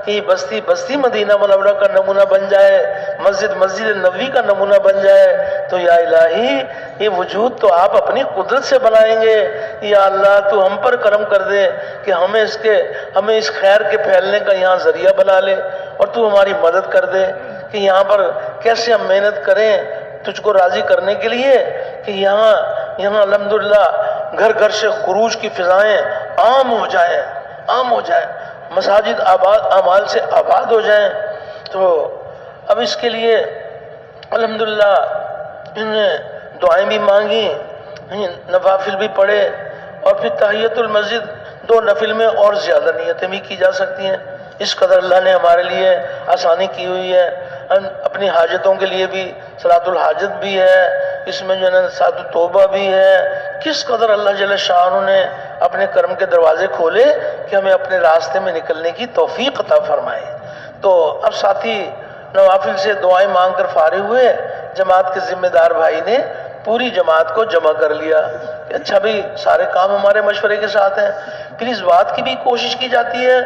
کہ یہ بستی مدینہ منورہ کا نمونہ بن جائے، مسجد نبوی کا نمونہ بن جائے، تو یا الہی یہ وجود تو آپ اپنی قدرت سے بنائیں گے، یا اللہ تو ہم پر کرم کر دے کہ ہمیں اس خیر کے پھیلنے کا یہاں ذریعہ بنا لے، اور تو ہماری مدد کر دے کہ یہاں پر کیسے ہم محنت کریں تجھ کو راضی کرنے کے لیے کہ یہاں الحمدللہ گھر گھر سے خروج کی فضائیں عام ہو جائیں، مساجد اعمال سے آباد ہو جائیں۔ تو اب اس کے لیے الحمدللہ انہوں نے دعائیں بھی مانگی، نوافل بھی پڑھے، اور پھر تحیۃ المسجد 2 نفل میں اور زیادہ نیتیں بھی کی جا سکتی ہیں، اس قدر اللہ نے ہمارے لیے آسانی کی ہوئی ہے۔ اپنی حاجتوں کے لیے بھی صلاۃ الحاجت بھی ہے، اس میں جو ہے صلاۃ التوبہ بھی ہے، کس قدر اللہ جل شانہ نے اپنے کرم کے دروازے کھولے کہ ہمیں اپنے راستے میں نکلنے کی توفیق عطا فرمائے۔ تو اب ساتھی نوافل سے دعائیں مانگ کر فارغ ہوئے، جماعت کے ذمہ دار بھائی نے پوری جماعت کو جمع کر لیا کہ اچھا بھئی سارے کام ہمارے مشورے کے ساتھ ہیں۔ پھر اس بات کی بھی کوشش کی جاتی ہے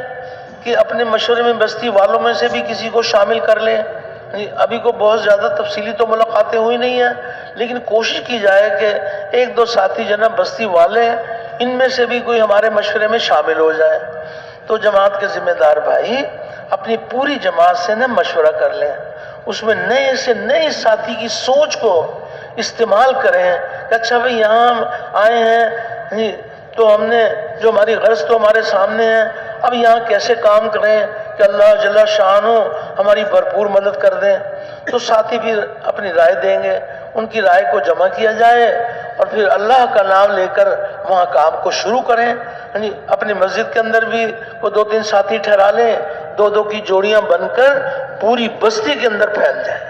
کہ اپنے مشورے میں بستی والوں میں سے بھی کسی کو شامل کر لیں، ابھی کو بہت زیادہ تفصیلی تو ملاقاتیں ہوئی نہیں ہیں، لیکن کوشش کی جائے کہ 1-2 ساتھی جناب بستی والے ان میں سے بھی کوئی ہمارے مشورے میں شامل ہو جائے۔ تو جماعت کے ذمہ دار بھائی اپنی پوری جماعت سے مشورہ کر لیں، اس میں نئے سے نئے ساتھی کی سوچ کو استعمال کریں کہ اچھا بھئی یہاں ہم آئے ہیں تو ہم نے جو ہماری غرض تو ہمارے سامنے ہے، اب یہاں کیسے کام کریں کہ اللہ جل شانہ ہماری بھرپور مدد کر دیں۔ تو ساتھی بھی اپنی رائے دیں گے، ان کی رائے کو جمع کیا جائے اور پھر اللہ کا نام لے کر وہاں کام کو شروع کریں۔ یعنی اپنی مسجد کے اندر بھی وہ 2-3 ساتھی ٹھہرا لیں، 2-2 کی جوڑیاں بن کر پوری بستی کے اندر پھیل جائیں،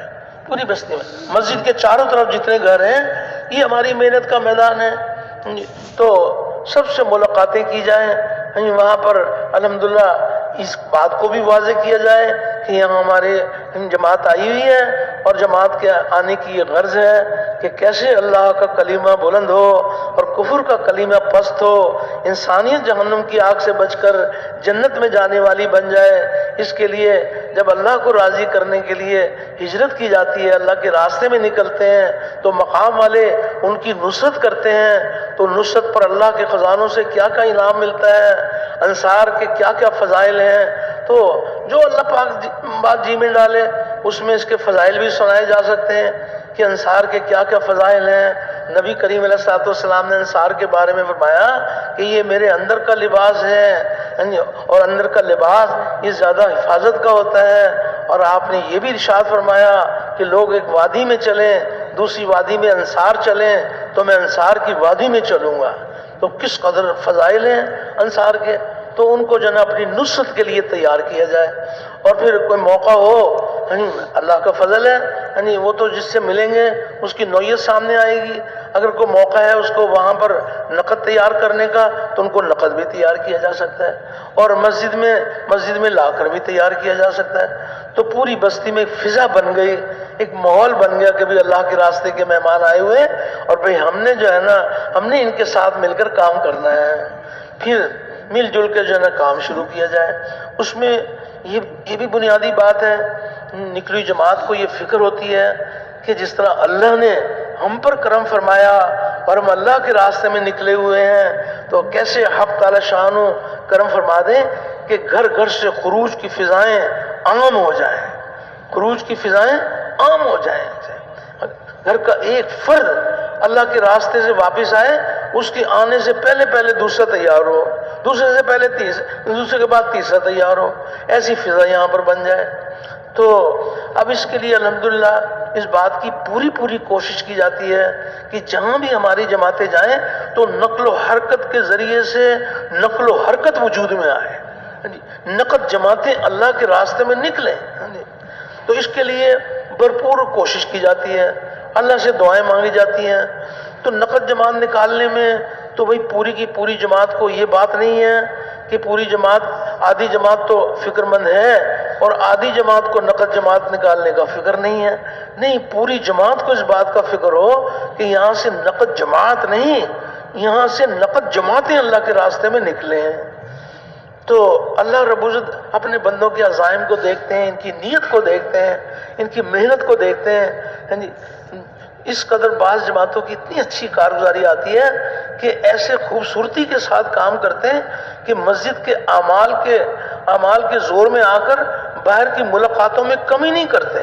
پوری بستی میں مسجد کے چاروں طرف جتنے گھر ہیں یہ ہماری محنت کا میدان ہے، تو سب سے ملاقاتیں کی جائیں، وہاں پر الحمدللہ اس بات کو بھی واضح کیا جائے کہ یہاں ہمارے جماعت آئی ہوئی ہے اور جماعت کے آنے کی یہ غرض ہے کہ کیسے اللہ کا کلمہ بلند ہو اور کفر کا کلمہ پست ہو، انسانیت جہنم کی آگ سے بچ کر جنت میں جانے والی بن جائے۔ اس کے لیے جب اللہ کو راضی کرنے کے لیے ہجرت کی جاتی ہے، اللہ کے راستے میں نکلتے ہیں تو مقام والے ان کی نصرت کرتے ہیں، تو نصرت پر اللہ کے خزانوں سے کیا کیا انعام ملتا ہے، انصار کے کیا کیا فضائل ہیں۔ تو جو اللہ پاک بات جی میں ڈالے اس میں اس کے فضائل بھی سنائے جا سکتے ہیں کہ انصار کے کیا کیا فضائل ہیں۔ نبی کریم علیہ الصلوۃ والسلام نے انصار کے بارے میں فرمایا کہ یہ میرے اندر کا لباس ہے، اور اندر کا لباس یہ زیادہ حفاظت کا ہوتا ہے۔ اور آپ نے یہ بھی ارشاد فرمایا کہ لوگ ایک وادی میں چلیں، دوسری وادی میں انصار چلیں تو میں انصار کی وادی میں چلوں گا۔ تو کس قدر فضائل ہیں انصار کے، تو ان کو جو ہے نا اپنی نصرت کے لیے تیار کیا جائے۔ اور پھر کوئی موقع ہو، اللہ کا فضل ہے، وہ تو جس سے ملیں گے اس کی نوعیت سامنے آئے گی۔ اگر کوئی موقع ہے اس کو وہاں پر نقد تیار کرنے کا تو ان کو نقد بھی تیار کیا جا سکتا ہے، اور مسجد میں لا کر بھی تیار کیا جا سکتا ہے۔ تو پوری بستی میں ایک فضا بن گئی، ایک ماحول بن گیا کہ بھی اللہ کے راستے کے مہمان آئے ہوئے، اور بھئی ہم نے جو ہے نا ہم نے ان کے ساتھ مل کر کام کرنا ہے۔ پھر مل جل کے جو ہے نا کام شروع کیا جائے۔ اس میں یہ بھی بنیادی بات ہے، نکلی جماعت کو یہ فکر ہوتی ہے کہ جس طرح اللہ نے ہم پر کرم فرمایا اور ہم اللہ کے راستے میں نکلے ہوئے ہیں، تو کیسے حق تعالی شان کرم فرما دیں کہ گھر گھر سے خروج کی فضائیں عام ہو جائیں، خروج کی فضائیں عام ہو جائیں۔ گھر کا ایک فرد اللہ کے راستے سے واپس آئے، اس کے آنے سے پہلے دوسرا تیار ہو، دوسرے سے پہلے دوسرے کے بعد تیسرا تیار ہو، ایسی فضا یہاں پر بن جائے۔ تو اب اس کے لیے الحمدللہ اس بات کی پوری کوشش کی جاتی ہے کہ جہاں بھی ہماری جماعتیں جائیں تو نقل و حرکت کے ذریعے سے نقل و حرکت وجود میں آئے، نقد جماعتیں اللہ کے راستے میں نکلیں۔ تو اس کے لیے بھرپور کوشش کی جاتی ہے، اللہ سے دعائیں مانگی جاتی ہیں۔ تو نقد جماعت نکالنے میں تو بھئی پوری کی پوری جماعت کو یہ بات نہیں ہے کہ پوری جماعت، آدھی جماعت تو فکر مند ہے اور آدھی جماعت کو نقد جماعت نکالنے کا فکر نہیں ہے۔ نہیں، پوری جماعت کو اس بات کا فکر ہو کہ یہاں سے نقد جماعت نہیں، یہاں سے نقد جماعتیں اللہ کے راستے میں نکلے ہیں۔ تو اللہ رب العزت اپنے بندوں کے عزائم کو دیکھتے ہیں، ان کی نیت کو دیکھتے ہیں، ان کی محنت کو دیکھتے ہیں۔ اس قدر بعض جماعتوں کی اتنی اچھی کارگزاری آتی ہے کہ ایسے خوبصورتی کے ساتھ کام کرتے ہیں کہ مسجد کے اعمال کے زور میں آ کر باہر کی ملاقاتوں میں کمی نہیں کرتے،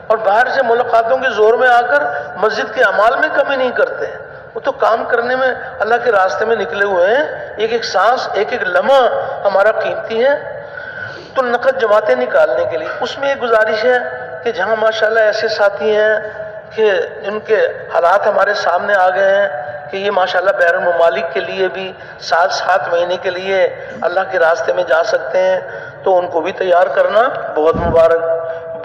اور باہر سے ملاقاتوں کے زور میں آ کر مسجد کے اعمال میں کمی نہیں کرتے۔ وہ تو کام کرنے میں اللہ کے راستے میں نکلے ہوئے ہیں، ایک ایک سانس، ایک ایک لمحہ ہمارا قیمتی ہے۔ تو نقد جماعتیں نکالنے کے لیے اس میں ایک گزارش ہے کہ جہاں ماشاءاللہ ایسے ساتھی ہیں کہ ان کے حالات ہمارے سامنے آ گئے ہیں کہ یہ ماشاءاللہ بیرون ممالک کے لیے بھی 7 مہینے کے لیے اللہ کے راستے میں جا سکتے ہیں، تو ان کو بھی تیار کرنا بہت مبارک،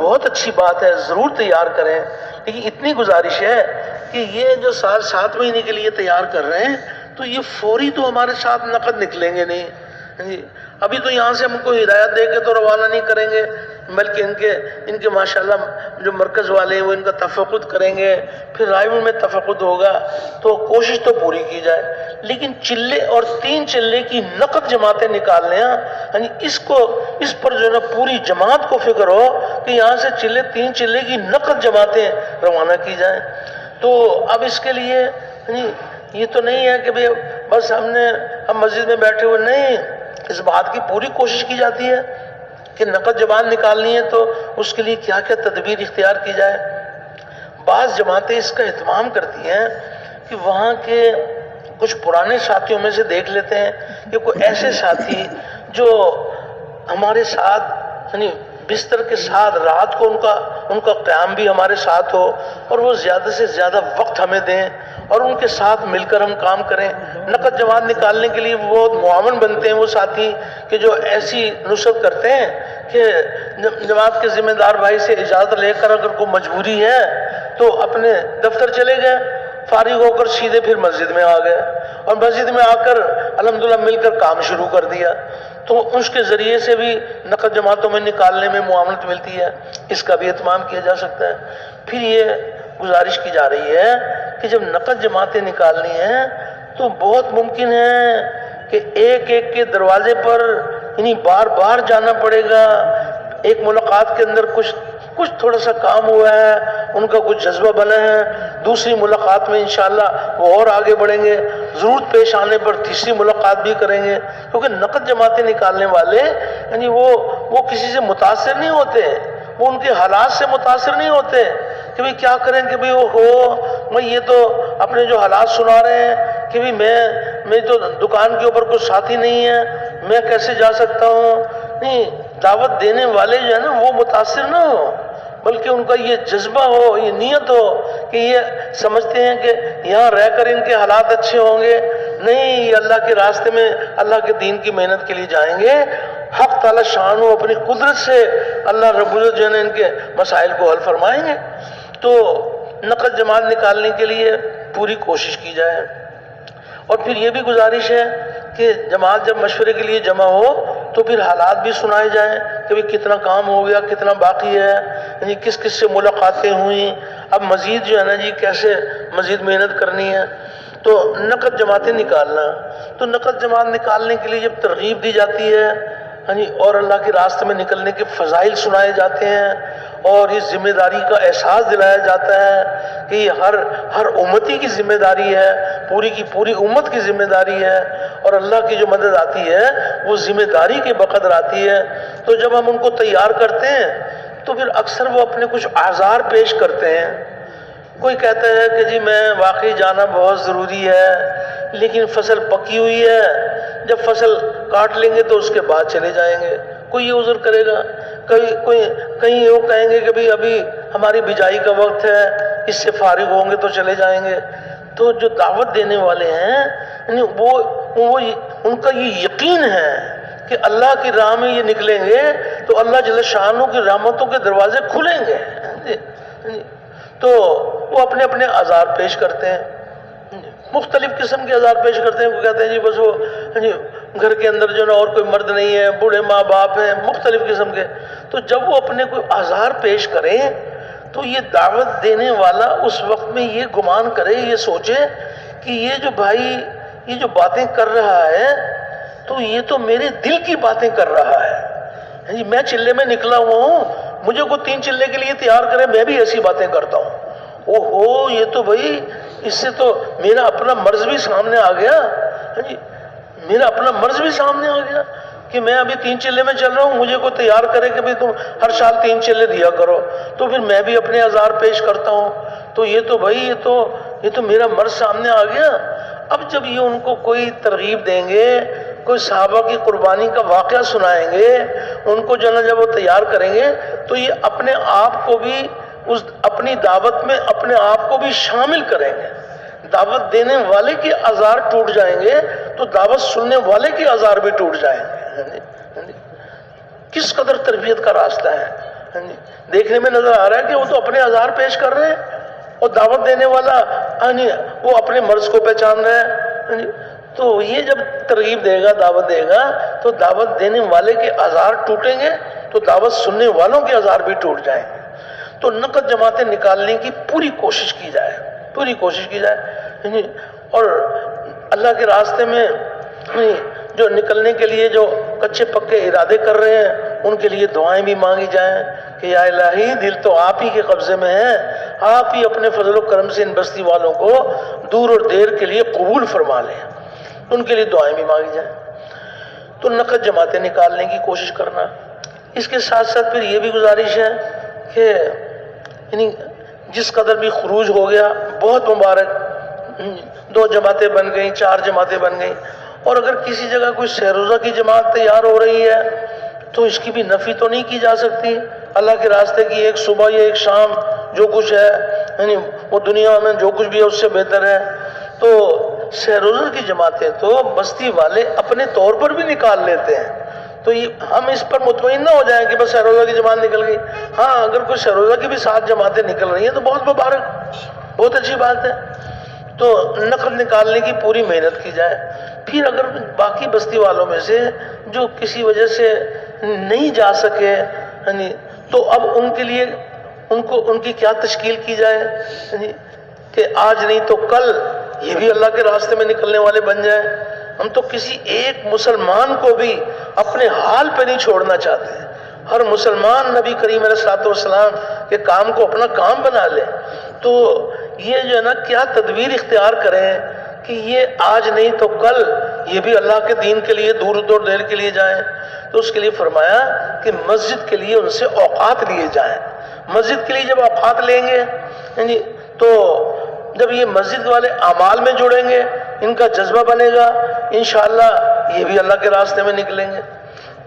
بہت اچھی بات ہے، ضرور تیار کریں۔ لیکن اتنی گزارش ہے کہ یہ جو 7 مہینے کے لیے تیار کر رہے ہیں تو یہ فوری تو ہمارے ساتھ نقد نکلیں گے نہیں، ابھی تو یہاں سے ہم کو ہدایت دے کے تو روانہ نہیں کریں گے، بلکہ ان کے ماشاءاللہ جو مرکز والے ہیں وہ ان کا تفقد کریں گے، پھر رائے میں تفقد ہوگا، تو کوشش تو پوری کی جائے۔ لیکن چلے اور 3 چلے کی نقد جماعتیں نکالنے ہیں، اس پر جو ہے نا پوری جماعت کو فکر ہو کہ یہاں سے 3 چلے کی نقد جماعتیں روانہ کی جائیں۔ تو اب اس کے لیے یہ تو نہیں ہے کہ بس ہم مسجد میں بیٹھے ہوئے، نہیں، اس بات کی پوری کوشش کی جاتی ہے کہ نقد جماعت نکالنی ہے تو اس کے لیے کیا کیا تدبیر اختیار کی جائے۔ بعض جماعتیں اس کا اہتمام کرتی ہیں کہ وہاں کے کچھ پرانے ساتھیوں میں سے دیکھ لیتے ہیں کہ کوئی ایسے ساتھی جو ہمارے ساتھ بستر کے ساتھ رات کو ان کا قیام بھی ہمارے ساتھ ہو، اور وہ زیادہ سے زیادہ وقت ہمیں دیں اور ان کے ساتھ مل کر ہم کام کریں۔ نقد جماعت نکالنے کے لیے وہ بہت معاون بنتے ہیں وہ ساتھی کہ جو ایسی نصرت کرتے ہیں کہ جماعت کے ذمہ دار بھائی سے اجازت لے کر اگر کوئی مجبوری ہے تو اپنے دفتر چلے گئے، فارغ ہو کر سیدھے پھر مسجد میں آ گئے، اور مسجد میں آ کر الحمدللہ مل کر کام شروع کر دیا۔ تو اس کے ذریعے سے بھی نقد جماعتوں میں نکالنے میں معاونت ملتی ہے، اس کا بھی اہتمام کیا جا سکتا ہے۔ پھر یہ گزارش کی جا رہی ہے کہ جب نقد جماعتیں نکالنی ہیں تو بہت ممکن ہے کہ ایک ایک کے دروازے پر بار بار جانا پڑے گا۔ ایک ملاقات کے اندر کچھ تھوڑا سا کام ہوا ہے، ان کا کچھ جذبہ بنا ہے، دوسری ملاقات میں انشاءاللہ وہ اور آگے بڑھیں گے، ضرورت پیش آنے پر تیسری ملاقات بھی کریں گے، کیونکہ نقد جماعتیں نکالنے والے وہ کسی سے متاثر نہیں ہوتے، وہ ان کے حالات سے متاثر نہیں ہوتے کہ بھئی کیا کریں کہ بھئی میں یہ تو اپنے جو حالات سنا رہے ہیں کہ بھئی میں تو دکان کے اوپر کوئی ساتھی نہیں ہے، میں کیسے جا سکتا ہوں۔ نہیں، دعوت دینے والے جو ہے نا وہ متاثر نہ ہو، بلکہ ان کا یہ جذبہ ہو، یہ نیت ہو کہ یہ سمجھتے ہیں کہ یہاں رہ کر ان کے حالات اچھے ہوں گے، نہیں یہ اللہ کے راستے میں اللہ کے دین کی محنت کے لیے جائیں گے، حق تعالی شان و اپنی قدرت سے اللہ رب العزت جو ہے ان کے مسائل کو حل فرمائیں گے۔ تو نقد جماعت نکالنے کے لیے پوری کوشش کی جائے، اور پھر یہ بھی گزارش ہے کہ جماعت جب مشورے کے لیے جمع ہو تو پھر حالات بھی سنائے جائیں کہ بھی کتنا کام ہو گیا، کتنا باقی ہے، یعنی کس کس سے ملاقاتیں ہوئیں، اب مزید جو ہے نا جی کیسے مزید محنت کرنی ہے۔ تو نقد جماعتیں نکالنا، تو نقد جماعت نکالنے کے لیے جب ترغیب دی جاتی ہے اور اللہ کے راستے میں نکلنے کے فضائل سنائے جاتے ہیں اور اس ذمہ داری کا احساس دلایا جاتا ہے کہ یہ ہر امتی کی ذمہ داری ہے، پوری کی پوری امت کی ذمہ داری ہے، اور اللہ کی جو مدد آتی ہے وہ ذمہ داری کے بقدر آتی ہے۔ تو جب ہم ان کو تیار کرتے ہیں تو پھر اکثر وہ اپنے کچھ اعذار پیش کرتے ہیں۔ کوئی کہتا ہے کہ جی میں واقعی جانا بہت ضروری ہے لیکن فصل پکی ہوئی ہے، جب فصل کاٹ لیں گے تو اس کے بعد چلے جائیں گے، کوئی یہ عذر کرے گا، کہیں یہ کہیں گے کہ بھی ابھی ہماری بجائی کا وقت ہے، اس سے فارغ ہوں گے تو چلے جائیں گے۔ تو جو دعوت دینے والے ہیں یعنی وہ ان کا یہ یقین ہے کہ اللہ کی راہ میں یہ نکلیں گے تو اللہ جل شانہ کی رحمتوں کے دروازے کھلیں گے، تو وہ اپنے اپنے اعذار پیش کرتے ہیں، مختلف قسم کے اعذار پیش کرتے ہیں۔ وہ کہتے ہیں جی بس وہ گھر کے اندر جو نا اور کوئی مرد نہیں ہے، بوڑھے ماں باپ ہیں، مختلف قسم کے۔ تو جب وہ اپنے کوئی اعذار پیش کریں تو یہ دعوت دینے والا اس وقت میں یہ گمان کرے، یہ سوچے کہ یہ جو بھائی یہ جو باتیں کر رہا ہے تو یہ تو میرے دل کی باتیں کر رہا ہے، میں چلے میں نکلا ہوا ہوں، مجھے کوئی 3 چلے کے لیے تیار کرے میں بھی ایسی باتیں کرتا ہوں، اوہو یہ تو بھائی اس سے تو میرا اپنا مرض بھی سامنے آ گیا، میرا اپنا مرض بھی سامنے آ گیا کہ میں ابھی 3 چلے میں چل رہا ہوں، مجھے کوئی تیار کرے کہ تم ہر سال 3 چلے دیا کرو، تو پھر میں بھی اپنے اعذار پیش کرتا ہوں، تو یہ تو بھائی یہ تو میرا مرض سامنے آ گیا۔ اب جب یہ ان کو کوئی ترغیب دیں گے، کوئی صحابہ کی قربانی کا واقعہ سنائیں گے، ان کو جو ہے نا جب وہ تیار کریں گے تو یہ اپنے آپ کو بھی اس اپنی دعوت میں اپنے آپ کو بھی شامل کریں گے۔ دعوت دینے والے کے اعذار ٹوٹ جائیں گے تو دعوت سننے والے کے اعذار بھی ٹوٹ جائیں گے۔ کس قدر تربیت کا راستہ ہے، دیکھنے میں نظر آ رہا ہے کہ وہ تو اپنے اعذار پیش کر رہے ہیں اور دعوت دینے والا وہ اپنے مرض کو پہچان رہا ہے۔ تو یہ جب ترغیب دے گا، دعوت دے گا تو دعوت دینے والے کے اعذار ٹوٹیں گے تو دعوت سننے والوں کے اعذار بھی ٹوٹ جائیں گے۔ تو نقد جماعتیں نکالنے کی پوری کوشش کی جائے، اور اللہ کے راستے میں جو نکلنے کے لیے جو کچے پکے ارادے کر رہے ہیں ان کے لیے دعائیں بھی مانگی جائیں کہ یا الہی دل تو آپ ہی کے قبضے میں ہے، آپ ہی اپنے فضل و کرم سے ان بستی والوں کو دور اور دیر کے لیے قبول فرما لیں، ان کے لیے دعائیں بھی مانگی جائیں۔ تو نقد جماعتیں نکالنے کی کوشش کرنا، اس کے ساتھ ساتھ پھر یہ بھی گزارش ہے کہ یعنی جس قدر بھی خروج ہو گیا بہت مبارک، 2 جماعتیں بن گئیں، 4 جماعتیں بن گئیں، اور اگر کسی جگہ کوئی سہروزہ کی جماعت تیار ہو رہی ہے تو اس کی بھی نفی تو نہیں کی جا سکتی۔ اللہ کے راستے کی ایک صبح یا ایک شام جو کچھ ہے یعنی وہ دنیا میں جو کچھ بھی ہے اس سے بہتر ہے۔ تو سہروزہ کی جماعتیں تو بستی والے اپنے طور پر بھی نکال لیتے ہیں، تو ہم اس پر مطمئن نہ ہو جائیں کہ بس سہروزہ کی جماعت نکل گئی۔ ہاں اگر کوئی سہروزہ کی بھی 7 جماعتیں نکل رہی ہیں تو بہت مبارک، بہت اچھی بات ہے۔ تو نقل نکالنے کی پوری محنت کی جائے۔ پھر اگر باقی بستی والوں میں سے جو کسی وجہ سے نہیں جا سکے تو اب ان کے لیے ان کی کیا تشکیل کی جائے کہ آج نہیں تو کل یہ بھی اللہ کے راستے میں نکلنے والے بن جائیں۔ ہم تو کسی ایک مسلمان کو بھی اپنے حال پہ نہیں چھوڑنا چاہتے، ہر مسلمان نبی کریم علیہ السلام کے کام کو اپنا کام بنا لے۔ تو یہ جو ہے نا کیا تدبیر اختیار کریں کہ یہ آج نہیں تو کل یہ بھی اللہ کے دین کے لیے دور دور دیر کے لیے جائیں۔ تو اس کے لیے فرمایا کہ مسجد کے لیے ان سے اوقات لیے جائیں۔ مسجد کے لیے جب اوقات لیں گے تو جب یہ مسجد والے اعمال میں جڑیں گے، ان کا جذبہ بنے گا، انشاءاللہ یہ بھی اللہ کے راستے میں نکلیں گے۔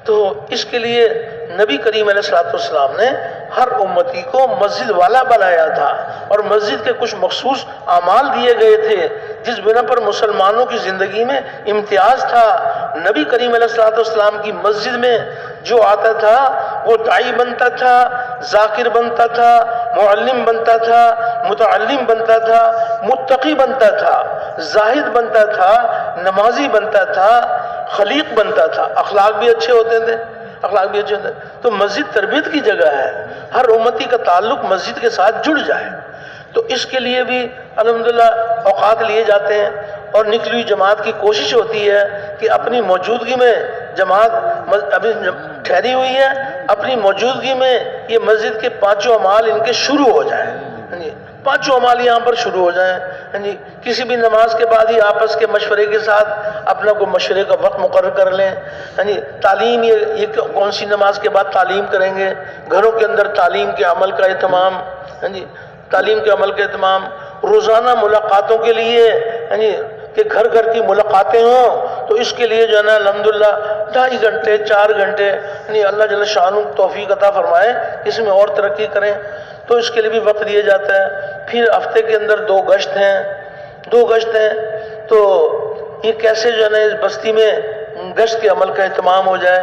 تو اس کے لیے نبی کریم علیہ السلام نے ہر امتی کو مسجد والا بنایا تھا، اور مسجد کے کچھ مخصوص اعمال دیے گئے تھے جس بنا پر مسلمانوں کی زندگی میں امتیاز تھا۔ نبی کریم علیہ الصلوۃ والسلام کی مسجد میں جو آتا تھا وہ داعی بنتا تھا، ذاکر بنتا تھا، معلم بنتا تھا، متعلم بنتا تھا، متقی بنتا تھا، زاہد بنتا تھا، نمازی بنتا تھا، خلیق بنتا تھا۔ اخلاق بھی اچھے ہوتے تھے، اخلاق بھی اچھے ہوتے تھے۔ تو مسجد تربیت کی جگہ ہے، ہر امتی کا تعلق مسجد کے ساتھ جڑ جائے۔ تو اس کے لیے بھی الحمدللہ اوقات لیے جاتے ہیں، اور نکلی ہوئی جماعت کی کوشش ہوتی ہے کہ اپنی موجودگی میں جماعت ابھی ٹھہری ہوئی ہے، اپنی موجودگی میں یہ مسجد کے پانچوں اعمال ان کے شروع ہو جائیں، پانچوں اعمال یہاں پر شروع ہو جائیں۔ کسی بھی نماز کے بعد ہی آپس کے مشورے کے ساتھ اپنا کو مشورے کا وقت مقرر کر لیں۔ تعلیم، یہ کون سی نماز کے بعد تعلیم کریں گے، گھروں کے اندر تعلیم کے عمل کا اہتمام، تعلیم کے عمل کا اہتمام، روزانہ ملاقاتوں کے لیے کہ گھر گھر کی ملاقاتیں ہوں، تو اس کے لیے جو ہے نا الحمدللہ 2.5 گھنٹے 4 گھنٹے اللہ جل شانہ توفیق عطا فرمائے اس میں اور ترقی کریں، تو اس کے لیے بھی وقت دیا جاتا ہے۔ پھر ہفتے کے اندر 2 گشت ہیں، 2 گشت ہیں، تو یہ کیسے جو ہے نا اس بستی میں گشت کے عمل کا اہتمام ہو جائے،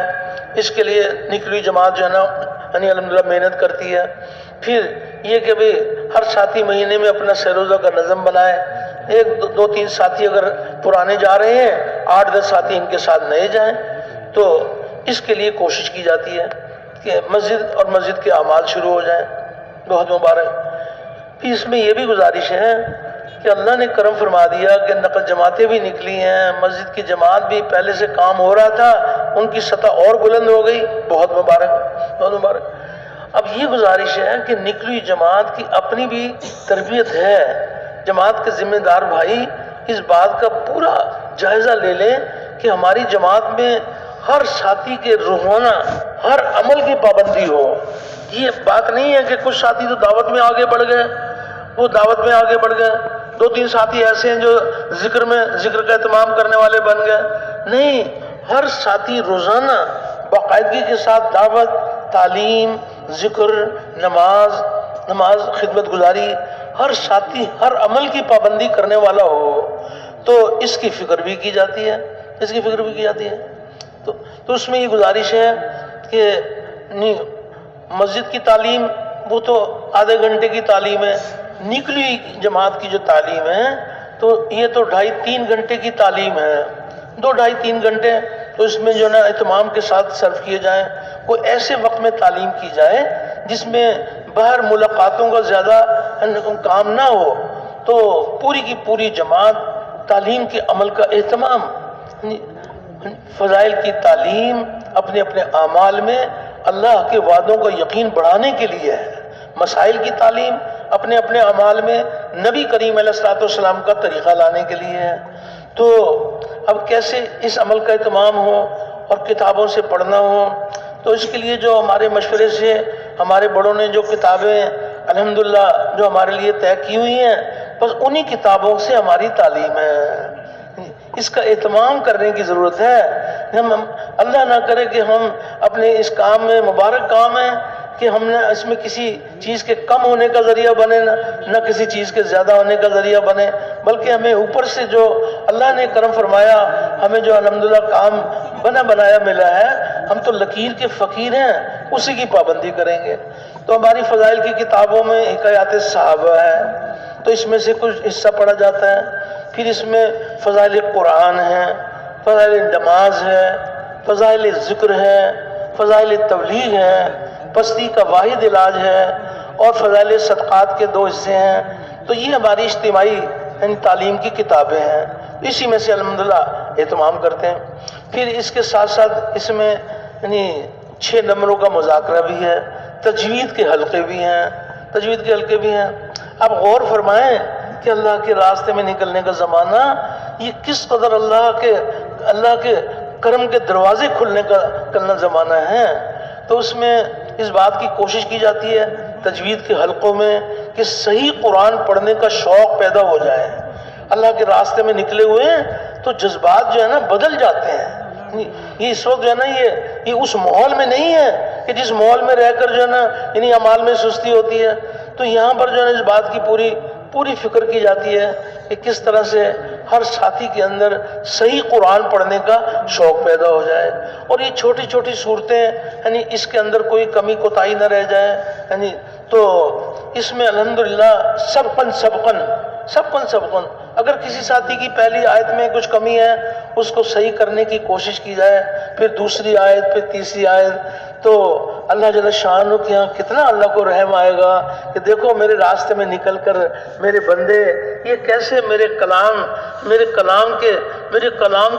اس کے لیے نکلی جماعت جو ہے نا الحمدللہ محنت کرتی ہے۔ پھر یہ کہ بھی ہر ساتھی مہینے میں اپنا سیروزہ کا نظم بنائے، 1-2-3 ساتھی اگر پرانے جا رہے ہیں، 8-10 ساتھی ان کے ساتھ نئے جائیں، تو اس کے لیے کوشش کی جاتی ہے کہ مسجد اور مسجد کے اعمال شروع ہو جائیں۔ بہت مبارک۔ پھر اس میں یہ بھی گزارش ہے کہ اللہ نے کرم فرما دیا کہ نقل جماعتیں بھی نکلی ہیں، مسجد کی جماعت بھی پہلے سے کام ہو رہا تھا، ان کی سطح اور بلند ہو گئی۔ بہت مبارک، بہت مبارک۔ اب یہ گزارش ہے کہ نکلی جماعت کی اپنی بھی تربیت ہے، جماعت کے ذمہ دار بھائی اس بات کا پورا جائزہ لے لیں کہ ہماری جماعت میں ہر ساتھی کے روزانہ ہر عمل کی پابندی ہو۔ یہ بات نہیں ہے کہ کچھ ساتھی تو دعوت میں آگے بڑھ گئے، وہ دعوت میں آگے بڑھ گئے، 2-3 ساتھی ایسے ہیں جو ذکر کا اہتمام کرنے والے بن گئے۔ نہیں، ہر ساتھی روزانہ باقاعدگی کے ساتھ دعوت، تعلیم، ذکر، نماز، خدمت گزاری، ہر ساتھی ہر عمل کی پابندی کرنے والا ہو، تو اس کی فکر بھی کی جاتی ہے، اس کی فکر بھی کی جاتی ہے۔ تو اس میں یہ گزارش ہے کہ مسجد کی تعلیم وہ تو آدھے گھنٹے کی تعلیم ہے، نکلی جماعت کی جو تعلیم ہے تو یہ تو 2.5-3 گھنٹے کی تعلیم ہے، 2-2.5-3 گھنٹے، تو اس میں جو نا اہتمام کے ساتھ صرف کیے جائیں۔ کوئی ایسے وقت میں تعلیم کی جائے جس میں باہر ملاقاتوں کا زیادہ کام نہ ہو، تو پوری کی پوری جماعت تعلیم کے عمل کا اہتمام، فضائل کی تعلیم اپنے اپنے اعمال میں اللہ کے وعدوں کا یقین بڑھانے کے لیے ہے، مسائل کی تعلیم اپنے اپنے اعمال میں نبی کریم علیہ الصلوۃ والسلام کا طریقہ لانے کے لیے ہے۔ تو اب کیسے اس عمل کا اہتمام ہو اور کتابوں سے پڑھنا ہو، تو اس کے لیے جو ہمارے مشورے سے ہمارے بڑوں نے جو کتابیں الحمدللہ جو ہمارے لیے طے کی ہوئی ہیں، بس انہی کتابوں سے ہماری تعلیم ہے، اس کا اہتمام کرنے کی ضرورت ہے۔ ہم اللہ نہ کرے کہ ہم اپنے اس کام میں، مبارک کام ہے، کہ ہم نے اس میں کسی چیز کے کم ہونے کا ذریعہ بنے، نہ کسی چیز کے زیادہ ہونے کا ذریعہ بنے، بلکہ ہمیں اوپر سے جو اللہ نے کرم فرمایا، ہمیں جو الحمدللہ کام بنایا ملا ہے، ہم تو لکیر کے فقیر ہیں، اسی کی پابندی کریں گے۔ تو ہماری فضائل کی کتابوں میں حکایات صحابہ ہے، تو اس میں سے کچھ حصہ پڑھا جاتا ہے۔ پھر اس میں فضائل قرآن ہے، فضائل نماز ہے، فضائل ذکر ہے، فضائل تبلیغ ہے، پستی کا واحد علاج ہے، اور فضائل صدقات کے 2 حصے ہیں۔ تو یہ ہماری اجتماعی تعلیم کی کتابیں ہیں، اسی میں سے الحمدللہ اہتمام کرتے ہیں۔ پھر اس کے ساتھ ساتھ اس میں 6 نمبروں کا مذاکرہ بھی ہے، تجوید کے حلقے بھی ہیں، تجوید کے حلقے بھی ہیں۔ اب غور فرمائیں کہ اللہ کے راستے میں نکلنے کا زمانہ یہ کس قدر اللہ کے کرم کے دروازے کھلنے کا زمانہ ہے، تو اس میں اس بات کی کوشش کی جاتی ہے تجوید کے حلقوں میں کہ صحیح قرآن پڑھنے کا شوق پیدا ہو جائے۔ اللہ کے راستے میں نکلے ہوئے ہیں تو جذبات جو ہے نا بدل جاتے ہیں۔ یہ اس وقت جو ہے نا یہ اس ماحول میں نہیں ہے کہ جس ماحول میں رہ کر جو ہے نا اعمال میں سستی ہوتی ہے، تو یہاں پر جو ہے نا اس بات کی پوری پوری فکر کی جاتی ہے کہ کس طرح سے ہر ساتھی کے اندر صحیح قرآن پڑھنے کا شوق پیدا ہو جائے، اور یہ چھوٹی چھوٹی صورتیں یعنی اس کے اندر کوئی کمی کوتاہی نہ رہ جائے، یعنی تو اس میں الحمدللہ سبقن اگر کسی ساتھی کی پہلی آیت میں کچھ کمی ہے اس کو صحیح کرنے کی کوشش کی جائے، پھر دوسری آیت، پھر تیسری آیت، تو اللہ جل شانہ کے یہاں کتنا اللہ کو رحم آئے گا کہ دیکھو میرے راستے میں نکل کر میرے بندے یہ کیسے میرے کلام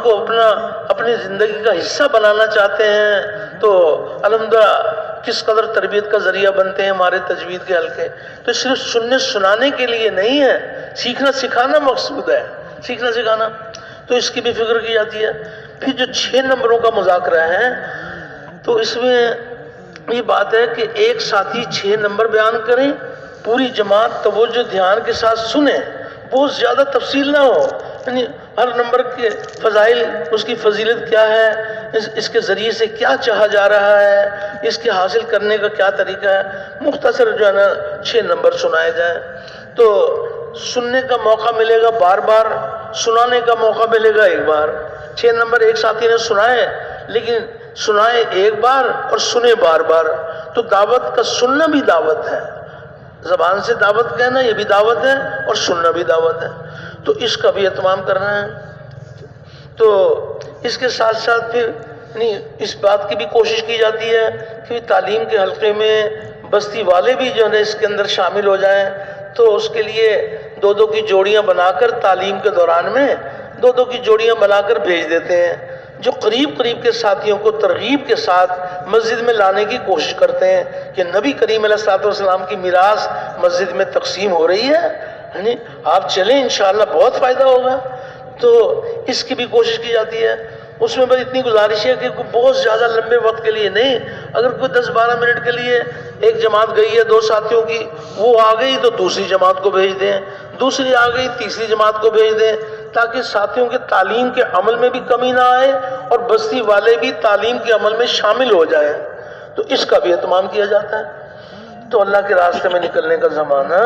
کو اپنی زندگی کا حصہ بنانا چاہتے ہیں، تو الحمدللہ کس قدر تربیت کا ذریعہ بنتے ہیں ہمارے تجوید کے حلقے۔ تو صرف سننے سنانے کے لیے نہیں ہے، سیکھنا سکھانا مقصود ہے، سیکھنا سکھانا، تو اس کی بھی فکر کی جاتی ہے۔ پھر جو 6 نمبروں کا مذاکرہ ہے تو اس میں یہ بات ہے کہ ایک ساتھی 6 نمبر بیان کریں، پوری جماعت توجہ دھیان کے ساتھ سنیں، بہت زیادہ تفصیل نہ ہو، یعنی ہر نمبر کے فضائل، اس کی فضیلت کیا ہے، اس کے ذریعے سے کیا چاہا جا رہا ہے، اس کے حاصل کرنے کا کیا طریقہ ہے، مختصر جو ہے نا 6 نمبر سنائے جائیں، تو سننے کا موقع ملے گا بار بار، سنانے کا موقع ملے گا ایک بار۔ 6 نمبر ایک ساتھی نے سنائے، لیکن سنائے ایک بار اور سنے بار بار، تو دعوت کا سننا بھی دعوت ہے، زبان سے دعوت کہنا یہ بھی دعوت ہے اور سننا بھی دعوت ہے، تو اس کا بھی اہتمام کرنا ہے۔ تو اس کے ساتھ ساتھ پھر اس بات کی بھی کوشش کی جاتی ہے کہ تعلیم کے حلقے میں بستی والے بھی جو ہے اس کے اندر شامل ہو جائیں، تو اس کے لیے 2 کی جوڑیاں بنا کر تعلیم کے دوران میں 2 کی جوڑیاں بنا کر بھیج دیتے ہیں، جو قریب کے ساتھیوں کو ترغیب کے ساتھ مسجد میں لانے کی کوشش کرتے ہیں کہ نبی کریم علیہ الصلوۃ والسلام کی میراث مسجد میں تقسیم ہو رہی ہے، یعنی آپ چلیں انشاءاللہ بہت فائدہ ہوگا، تو اس کی بھی کوشش کی جاتی ہے۔ اس میں بس اتنی گزارش ہے کہ بہت زیادہ لمبے وقت کے لیے نہیں، اگر کوئی 10-12 منٹ کے لیے ایک جماعت گئی ہے 2 ساتھیوں کی، وہ آ گئی تو دوسری جماعت کو بھیج دیں، دوسری آ گئی تیسری جماعت کو بھیج دیں، تاکہ ساتھیوں کے تعلیم کے عمل میں بھی کمی نہ آئے اور بستی والے بھی تعلیم کے عمل میں شامل ہو جائیں، تو اس کا بھی اہتمام کیا جاتا ہے۔ تو اللہ کے راستے میں نکلنے کا زمانہ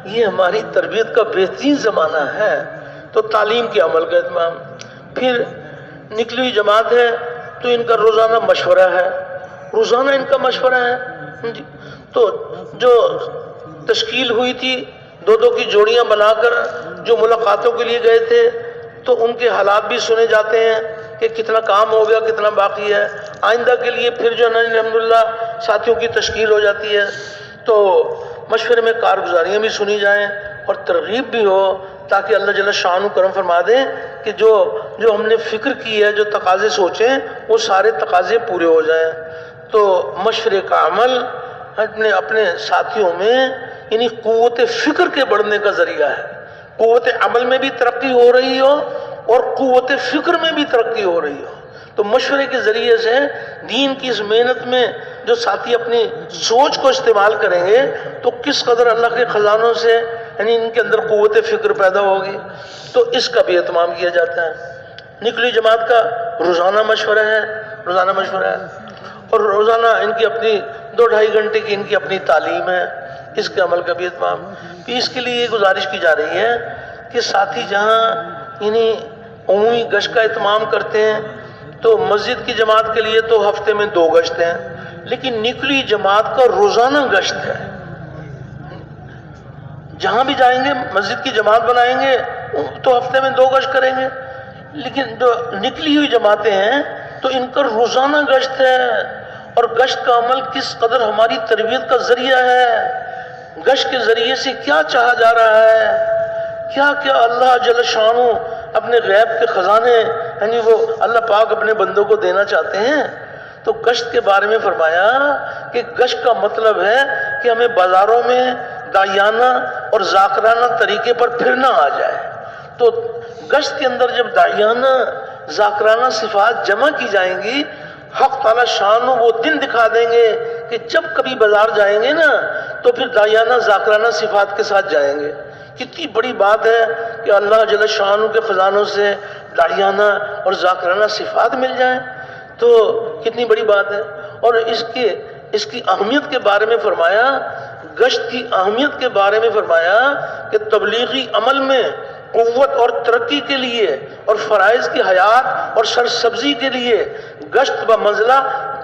یہ ہماری تربیت کا بہترین زمانہ ہے، تو تعلیم کے عمل کا اہتمام۔ پھر نکلی ہوئی جماعت ہے تو ان کا روزانہ مشورہ ہے، روزانہ ان کا مشورہ ہے، تو جو تشکیل ہوئی تھی 2 کی جوڑیاں بنا کر جو ملاقاتوں کے لیے گئے تھے، تو ان کے حالات بھی سنے جاتے ہیں کہ کتنا کام ہو گیا، کتنا باقی ہے، آئندہ کے لیے پھر جو ہے نا الحمدللہ ساتھیوں کی تشکیل ہو جاتی ہے، تو مشورے میں کارگزاریاں بھی سنی جائیں اور ترغیب بھی ہو، تاکہ اللہ جل شانہ کرم فرما دیں کہ جو ہم نے فکر کی ہے، جو تقاضے سوچیں، وہ سارے تقاضے پورے ہو جائیں۔ تو مشورے کا عمل اپنے ساتھیوں میں یعنی قوت فکر کے بڑھنے کا ذریعہ ہے، قوت عمل میں بھی ترقی ہو رہی ہو اور قوت فکر میں بھی ترقی ہو رہی ہو، تو مشورے کے ذریعے سے دین کی اس محنت میں جو ساتھی اپنی سوچ کو استعمال کریں گے تو کس قدر اللہ کے خزانوں سے یعنی ان کے اندر قوت فکر پیدا ہوگی، تو اس کا بھی اہتمام کیا جاتا ہے۔ نکلی جماعت کا روزانہ مشورہ ہے، اور روزانہ ان کی اپنی 2-2.5 گھنٹے کی ان کی اپنی تعلیم ہے، اس کے عمل کا بھی اہتمام۔ اس کے لیے گزارش کی جا رہی ہے کہ ساتھی جہاں یعنی عمومی گشت کا اہتمام کرتے ہیں، تو مسجد کی جماعت کے لیے تو ہفتے میں 2 گشت ہیں، لیکن نکلی جماعت کا روزانہ گشت ہے، جہاں بھی جائیں گے مسجد کی جماعت بنائیں گے تو ہفتے میں 2 گشت کریں گے، لیکن جو نکلی ہوئی جماعتیں ہیں تو ان کا روزانہ گشت ہے، اور گشت کا عمل کس قدر ہماری تربیت کا ذریعہ ہے، گشت کے ذریعے سے کیا چاہا جا رہا ہے، کیا کیا اللہ جل شانہ اپنے غیب کے خزانے یعنی وہ اللہ پاک اپنے بندوں کو دینا چاہتے ہیں، تو گشت کے بارے میں فرمایا کہ گشت کا مطلب ہے کہ ہمیں بازاروں میں داعیانہ اور ذاکرانہ طریقے پر پھرنا آ جائے، تو گشت کے اندر جب داعیانہ ذاکرانہ صفات جمع کی جائیں گی، حق تعالی شان وہ دن دکھا دیں گے کہ جب کبھی بازار جائیں گے نا تو پھر داعیانہ ذاکرانہ صفات کے ساتھ جائیں گے۔ کتنی بڑی بات ہے کہ اللہ جل شانہ کے خزانوں سے داعیانہ اور ذاکرانہ صفات مل جائیں، تو کتنی بڑی بات ہے۔ اور اس کے اس کی اہمیت کے بارے میں فرمایا، گشت کی اہمیت کے بارے میں فرمایا کہ تبلیغی عمل میں قوت اور ترقی کے لیے اور فرائض کی حیات اور سرسبزی کے لیے گشت بمنزلہ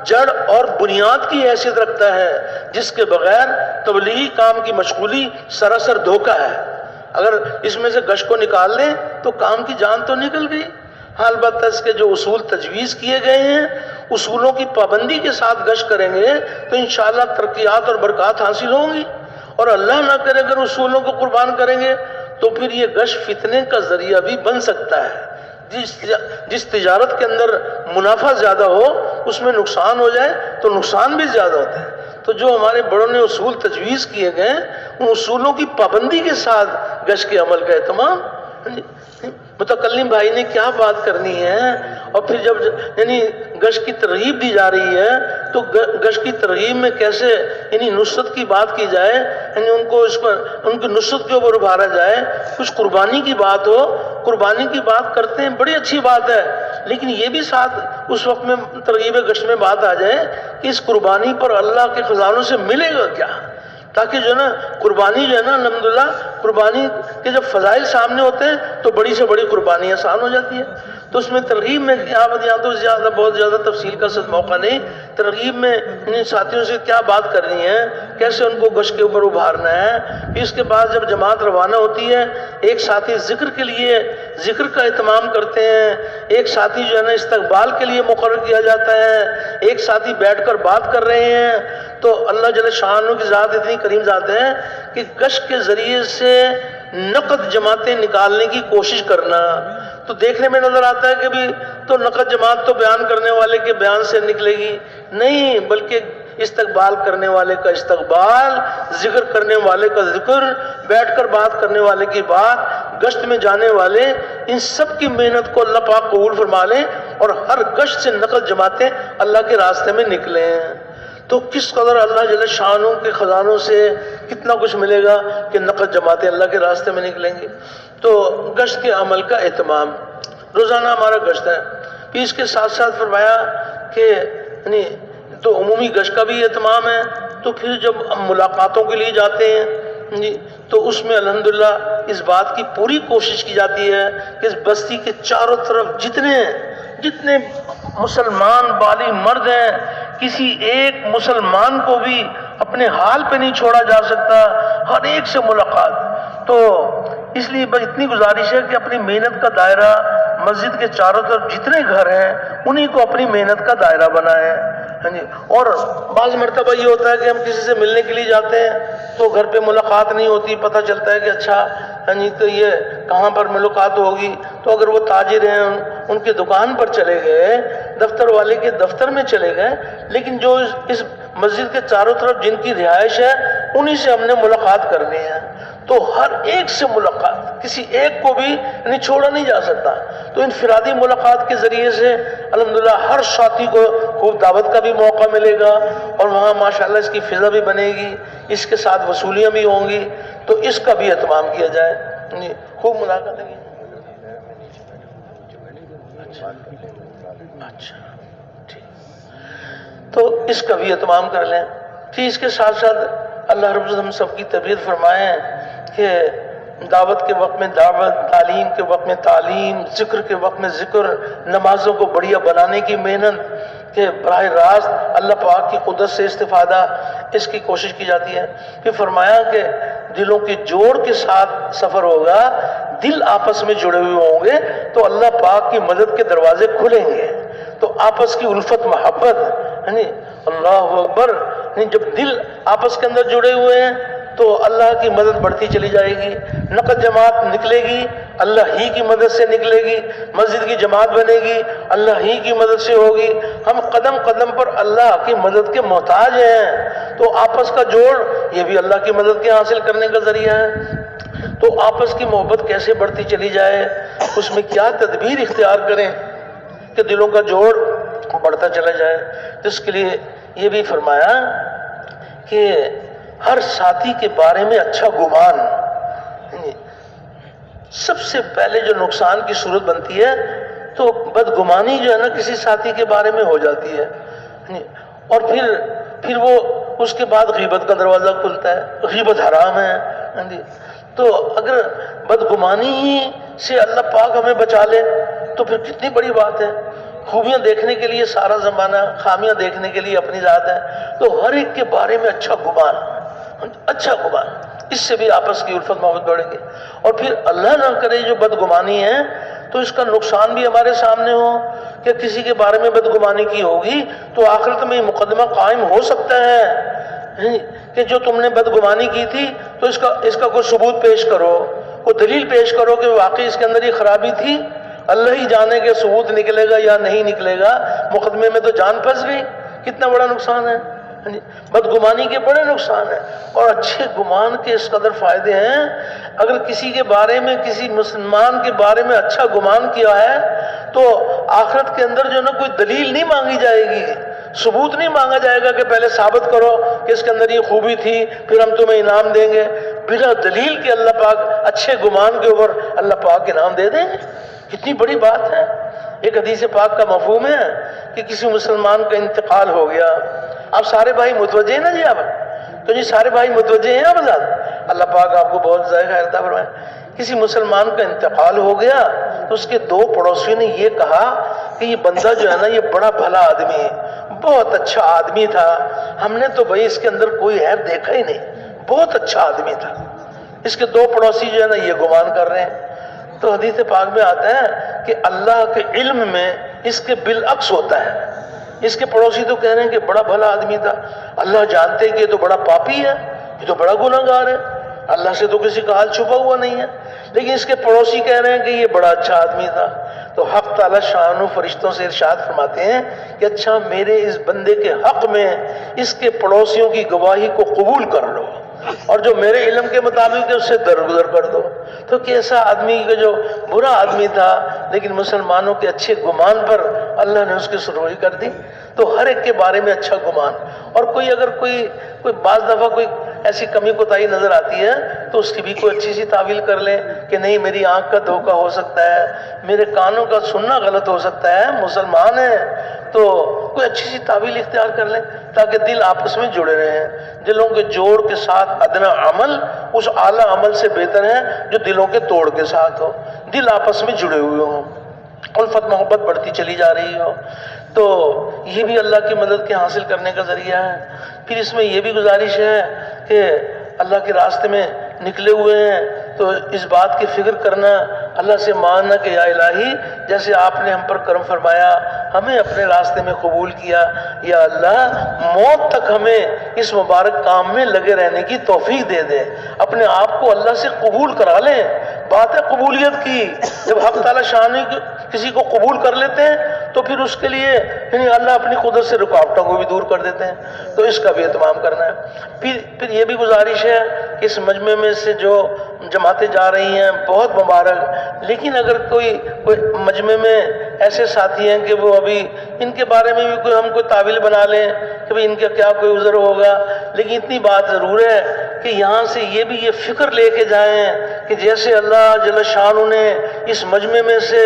جڑ اور بنیاد کی حیثیت رکھتا ہے، جس کے بغیر تبلیغی کام کی مشغولی سراسر دھوکہ ہے۔ اگر اس میں سے گشت کو نکال لیں تو کام کی جان تو نکل گئی۔ ہاں البتہ اس کے جو اصول تجویز کیے گئے ہیں، اصولوں کی پابندی کے ساتھ گشت کریں گے تو انشاءاللہ ترقیات اور برکات حاصل ہوں گی، اور اللہ نہ کرے اگر اصولوں کو قربان کریں گے تو پھر یہ گشت فتنے کا ذریعہ بھی بن سکتا ہے۔ جس تجارت کے اندر منافع زیادہ ہو اس میں نقصان ہو جائے تو نقصان بھی زیادہ ہوتا ہے۔ تو جو ہمارے بڑوں نے اصول تجویز کیے گئے ان اصولوں کی پابندی کے ساتھ گشت کے عمل کا اہتمام۔ متکلم بھائی نے کیا بات کرنی ہے، اور پھر جب یعنی گشت کی ترغیب دی جا رہی ہے تو گشت کی ترغیب میں کیسے یعنی نصرت کی بات کی جائے، یعنی ان کو اس پر ان کی نصرت کے اوپر ابھارا جائے، کچھ قربانی کی بات ہو، قربانی کی بات کرتے ہیں بڑی اچھی بات ہے، لیکن یہ بھی ساتھ اس وقت میں ترغیب گشت میں بات آ جائے کہ اس قربانی پر اللہ کے خزانوں سے ملے گا کیا، تاکہ جو ہے نا قربانی جو ہے نا الحمدللہ قربانی کے جب فضائل سامنے ہوتے ہیں تو بڑی سے بڑی قربانی آسان ہو جاتی ہے۔ تو اس میں ترغیب میں یہاں تو بہت زیادہ تفصیل کا موقع نہیں، ترغیب میں ان ساتھیوں سے کیا بات کرنی ہے، کیسے ان کو گشت کے اوپر ابھارنا ہے۔ پھر اس کے بعد جب جماعت روانہ ہوتی ہے ایک ساتھی ذکر کے لیے ذکر کا اہتمام کرتے ہیں، ایک ساتھی جو ہے نا استقبال کے لیے مقرر کیا جاتا ہے، ایک ساتھی بیٹھ کر بات کر رہے ہیں، تو اللہ جل شانہ کی ذات اتنی کریم ذات ہے کہ گشت کے ذریعے سے نقد جماعتیں نکالنے کی کوشش کرنا تو دیکھنے میں نظر آتا ہے کہ بھی تو نقد جماعت تو بیان کرنے والے کے بیان سے نکلے گی، نہیں، بلکہ استقبال کرنے والے کا استقبال، ذکر کرنے والے کا ذکر، بیٹھ کر بات کرنے والے کی بات، گشت میں جانے والے، ان سب کی محنت کو اللہ پاک قبول فرما لیں اور ہر گشت سے نقد جماعتیں اللہ کے راستے میں نکلیں۔ تو کس قدر اللہ جل شانہ کے خزانوں سے کتنا کچھ ملے گا کہ نقد جماعتیں اللہ کے راستے میں نکلیں گی۔ تو گشت کے عمل کا اہتمام، روزانہ ہمارا گشت ہے۔ پھر اس کے ساتھ ساتھ فرمایا کہ یعنی تو عمومی گشت کا بھی اہتمام ہے، تو پھر جب ہم ملاقاتوں کے لیے جاتے ہیں تو اس میں الحمدللہ اس بات کی پوری کوشش کی جاتی ہے کہ اس بستی کے چاروں طرف جتنے مسلمان بالی مرد ہیں، کسی ایک مسلمان کو بھی اپنے حال پہ نہیں چھوڑا جا سکتا، ہر ایک سے ملاقات۔ تو اس لیے بس اتنی گزارش ہے کہ اپنی محنت کا دائرہ مسجد کے چاروں طرف جتنے گھر ہیں انہی کو اپنی محنت کا دائرہ بنائیں۔ اور بعض مرتبہ یہ ہوتا ہے کہ ہم کسی سے ملنے کے لیے جاتے ہیں تو گھر پہ ملاقات نہیں ہوتی، پتہ چلتا ہے کہ اچھا تو یہ کہاں پر ملاقات ہوگی، تو اگر وہ تاجر ہیں ان کے دکان پر چلے گئے، دفتر والے کے دفتر میں چلے گئے، لیکن جو اس مسجد کے چاروں طرف جن کی رہائش ہے انہی سے ہم نے ملاقات کرنی ہے، تو ہر ایک سے ملاقات، کسی ایک کو بھی چھوڑا نہیں جا سکتا۔ تو انفرادی ملاقات کے ذریعے سے الحمدللہ ہر ساتھی کو خوب دعوت کا بھی موقع ملے گا اور وہاں ماشاءاللہ اس کی فضا بھی بنے گی، اس کے ساتھ وصولیاں بھی ہوں گی، تو اس کا بھی اہتمام کیا جائے۔ خوب ملاقات ہے۔ اچھا ٹھیک، تو اس کا بھی اہتمام کر لیں۔ پھر اس کے ساتھ ساتھ اللہ رب العزت ہم سب کی طبیعت فرمائیں کہ دعوت کے وقت میں دعوت، تعلیم کے وقت میں تعلیم، ذکر کے وقت میں ذکر، نمازوں کو بڑھیا بنانے کی محنت کہ براہ راست اللہ پاک کی قدرت سے استفادہ، اس کی کوشش کی جاتی ہے۔ پھر فرمایا کہ دلوں کے جوڑ کے ساتھ سفر ہوگا، دل آپس میں جڑے ہوئے ہوں گے تو اللہ پاک کی مدد کے دروازے کھلیں گے، تو آپس کی الفت محبت، اللہ اکبر، جب دل آپس کے اندر جڑے ہوئے ہیں تو اللہ کی مدد بڑھتی چلی جائے گی، نقد جماعت نکلے گی اللہ ہی کی مدد سے نکلے گی، مسجد کی جماعت بنے گی اللہ ہی کی مدد سے ہوگی، ہم قدم قدم پر اللہ کی مدد کے محتاج ہیں، تو آپس کا جوڑ یہ بھی اللہ کی مدد کے حاصل کرنے کا ذریعہ ہے۔ تو آپس کی محبت کیسے بڑھتی چلی جائے، اس میں کیا تدبیر اختیار کریں کہ دلوں کا جوڑ بڑھتا چلا جائے، جس کے لیے یہ بھی فرمایا کہ ہر ساتھی کے بارے میں اچھا گمان، سب سے پہلے جو نقصان کی صورت بنتی ہے تو بدگمانی جو ہے نا کسی ساتھی کے بارے میں ہو جاتی ہے، اور پھر وہ اس کے بعد غیبت کا دروازہ کھلتا ہے، غیبت حرام ہے۔ تو اگر بدگمانی ہی سے اللہ پاک ہمیں بچا لے تو پھر کتنی بڑی بات ہے۔ خوبیاں دیکھنے کے لیے سارا زمانہ، خامیاں دیکھنے کے لیے اپنی ذات ہے، تو ہر ایک کے بارے میں اچھا گمان، اچھا گمان، اس سے بھی آپس کی الفت محبت بڑھے گی۔ اور پھر اللہ نہ کرے جو بدگمانی ہے تو اس کا نقصان بھی ہمارے سامنے ہو کہ کسی کے بارے میں بدگمانی کی ہوگی تو آخرت میں یہ مقدمہ قائم ہو سکتا ہے کہ جو تم نے بدگمانی کی تھی تو اس کا کوئی ثبوت پیش کرو، کوئی دلیل پیش کرو کہ واقعی اس کے اندر یہ خرابی تھی۔ اللہ ہی جانے کہ ثبوت نکلے گا یا نہیں نکلے گا، مقدمے میں تو جان پھنس گئی۔ کتنا بڑا نقصان ہے، بدگمانی کے بڑے نقصان ہیں اور اچھے گمان کے اس قدر فائدے ہیں۔ اگر کسی کے بارے میں، کسی مسلمان کے بارے میں اچھا گمان کیا ہے تو آخرت کے اندر جو ہے نا کوئی دلیل نہیں مانگی جائے گی، ثبوت نہیں مانگا جائے گا کہ پہلے ثابت کرو کہ اس کے اندر یہ خوبی تھی پھر ہم تمہیں انعام دیں گے۔ بلا دلیل کے اللہ پاک اچھے گمان کے اوپر اللہ پاک انعام دے دیں گے۔ کتنی بڑی بات ہے۔ ایک حدیث پاک کا مفہوم ہے کہ کسی مسلمان کا انتقال ہو گیا، آپ سارے بھائی متوجہ ہیں نا جی؟ آپ تو جی سارے بھائی متوجہ ہیں آپ ذات؟ اللہ پاک آپ کو بہت ذائقہ خیر عطا فرمائے۔ کسی مسلمان کا انتقال ہو گیا تو اس کے دو پڑوسیوں نے یہ کہا کہ یہ بندہ جو ہے نا یہ بڑا بھلا آدمی ہے، بہت اچھا آدمی تھا، ہم نے تو بھائی اس کے اندر کوئی عیب دیکھا ہی نہیں، بہت اچھا آدمی تھا۔ اس کے دو پڑوسی جو ہے نا یہ گمان کر رہے ہیں۔ تو حدیث پاک میں آتا ہے کہ اللہ کے علم میں اس کے بالعکس ہوتا ہے۔ اس کے پڑوسی تو کہہ رہے ہیں کہ بڑا بھلا آدمی تھا، اللہ جانتے کہ یہ تو بڑا پاپی ہے، یہ تو بڑا گناہگار ہے، اللہ سے تو کسی کا حال چھپا ہوا نہیں ہے۔ لیکن اس کے پڑوسی کہہ رہے ہیں کہ یہ بڑا اچھا آدمی تھا۔ تو حق تعالی شان و فرشتوں سے ارشاد فرماتے ہیں کہ اچھا میرے اس بندے کے حق میں اس کے پڑوسیوں کی گواہی کو قبول کر لو اور جو میرے علم کے مطابق ہے اس سے درگزر کر دو۔ تو کیسا آدمی کہ جو برا آدمی تھا لیکن مسلمانوں کے اچھے گمان پر اللہ نے اس کی سرخی کر دی۔ تو ہر ایک کے بارے میں اچھا گمان، اور اگر کوئی بعض دفعہ کوئی ایسی کمی کوتاہی نظر آتی ہے تو اس کی بھی کوئی اچھی سی تعویل کر لیں کہ نہیں میری آنکھ کا دھوکہ ہو سکتا ہے، میرے کانوں کا سننا غلط ہو سکتا ہے، مسلمان ہے، تو کوئی اچھی سی تعویل اختیار کر لیں تاکہ دل آپس میں جڑے رہیں۔ دلوں کے جوڑ کے ساتھ ادنا عمل اس اعلیٰ عمل سے بہتر ہے جو دلوں کے توڑ کے ساتھ ہو، دل آپس میں جڑے ہوئے ہوں، الفت محبت بڑھتی چلی جا رہی ہو۔ تو یہ بھی اللہ کی مدد کے حاصل کرنے کا ذریعہ ہے۔ پھر اس میں یہ بھی گزارش ہے کہ اللہ کے راستے میں نکلے ہوئے ہیں تو اس بات کی فکر کرنا، اللہ سے ماننا کہ یا الہی جیسے آپ نے ہم پر کرم فرمایا، ہمیں اپنے راستے میں قبول کیا، یا اللہ موت تک ہمیں اس مبارک کام میں لگے رہنے کی توفیق دے دے، اپنے آپ کو اللہ سے قبول کرا لیں۔ بات ہے قبولیت کی، جب حق تعالی شان کسی کو قبول کر لیتے ہیں تو پھر اس کے لیے یعنی اللہ اپنی قدرت سے رکاوٹوں کو بھی دور کر دیتے ہیں، تو اس کا بھی اہتمام کرنا ہے۔ پھر یہ بھی گزارش ہے کہ اس مجمع میں سے جو جماعتیں جا رہی ہیں بہت مبارک، لیکن اگر کوئی مجمع میں ایسے ساتھی ہیں کہ وہ ابھی ان کے بارے میں بھی ہم کوئی تعویل بنا لیں کہ بھئی ان کا کیا کوئی عذر ہوگا، لیکن اتنی بات ضرور ہے کہ یہاں سے یہ فکر لے کے جائیں کہ جیسے اللہ جل شانہ نے اس مجمع میں سے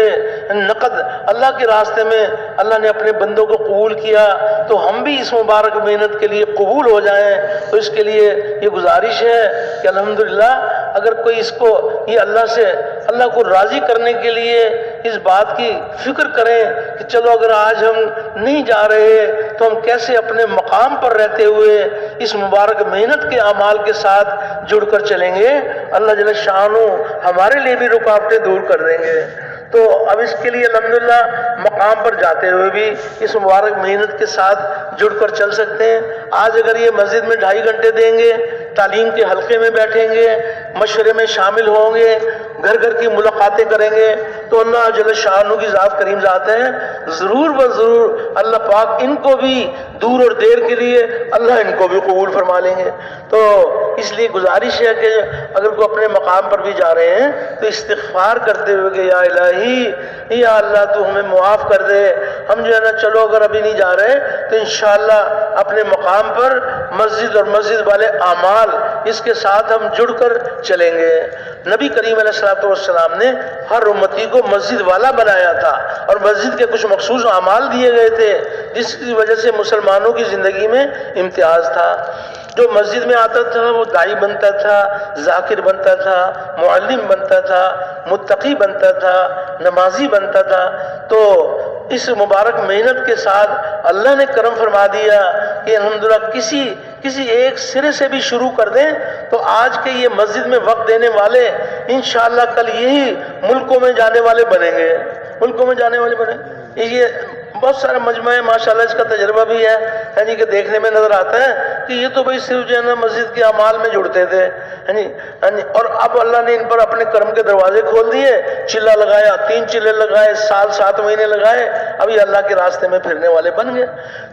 نقد اللہ کے راستے میں اللہ نے اپنے بندوں کو قبول کیا تو ہم بھی اس مبارک محنت کے لیے قبول ہو جائیں۔ تو اس کے لیے یہ گزارش ہے کہ الحمدللہ اگر کوئی اس کو یہ اللہ کو راضی کرنے کے لیے اس بات کی فکر کریں کہ چلو اگر آج ہم نہیں جا رہے تو ہم کیسے اپنے مقام پر رہتے ہوئے اس مبارک محنت کے اعمال کے ساتھ جڑ کر چلیں گے، اللہ جل شانہ ہمارے لیے بھی رکاوٹیں دور کر دیں گے۔ تو اب اس کے لیے الحمدللہ مقام پر جاتے ہوئے بھی اس مبارک محنت کے ساتھ جڑ کر چل سکتے ہیں۔ آج اگر یہ مسجد میں 2.5 گھنٹے دیں گے، تعلیم کے حلقے میں بیٹھیں گے، مشورے میں شامل ہوں گے، گھر گھر کی ملاقاتیں کریں گے، تو اللہ جل شانہ کی ذات کریم ذات ہے، ضرور و ضرور اللہ پاک ان کو بھی دور اور دیر کے لیے اللہ ان کو بھی قبول فرما لیں گے۔ تو اس لیے گزارش ہے کہ اگر کوئی اپنے مقام پر بھی جا رہے ہیں تو استغفار کرتے ہوئے کہ یا الہی یا اللہ تو ہمیں معاف کر دے، ہم جو ہے نا چلو اگر ابھی نہیں جا رہے تو انشاءاللہ اپنے مقام پر مسجد اور مسجد والے اعمال اس کے ساتھ ہم جڑ کر چلیں گے۔ نبی کریم علیہ الصلوۃ والسلام نے ہر امتی کو مسجد والا بنایا تھا، اور مسجد کے کچھ مخصوص اعمال دیے گئے تھے جس کی وجہ سے مسلمانوں کی زندگی میں امتیاز تھا۔ جو مسجد میں آتا تھا وہ داعی بنتا تھا، ذاکر بنتا تھا، معلم بنتا تھا، متقی بنتا تھا، نمازی بنتا تھا۔ تو اس مبارک محنت کے ساتھ اللہ نے کرم فرما دیا کہ الحمدللہ کسی ایک سرے سے بھی شروع کر دیں تو آج کے یہ مسجد میں وقت دینے والے انشاءاللہ کل یہی ملکوں میں جانے والے بنیں گے، ملکوں میں جانے والے بنیں گے۔ یہ بہت سارا مجمع ہے ماشاءاللہ، اس کا تجربہ بھی ہے جی کہ دیکھنے میں نظر آتا ہے کہ یہ تو بھئی صرف جو ہے نا مسجد کے اعمال میں جڑتے تھے اور اب اللہ نے ان پر اپنے کرم کے دروازے کھول دیے، چلہ لگایا، 3 چلے لگائے، سال 7 مہینے لگائے، اب یہ اللہ کے راستے میں پھرنے والے بن گئے۔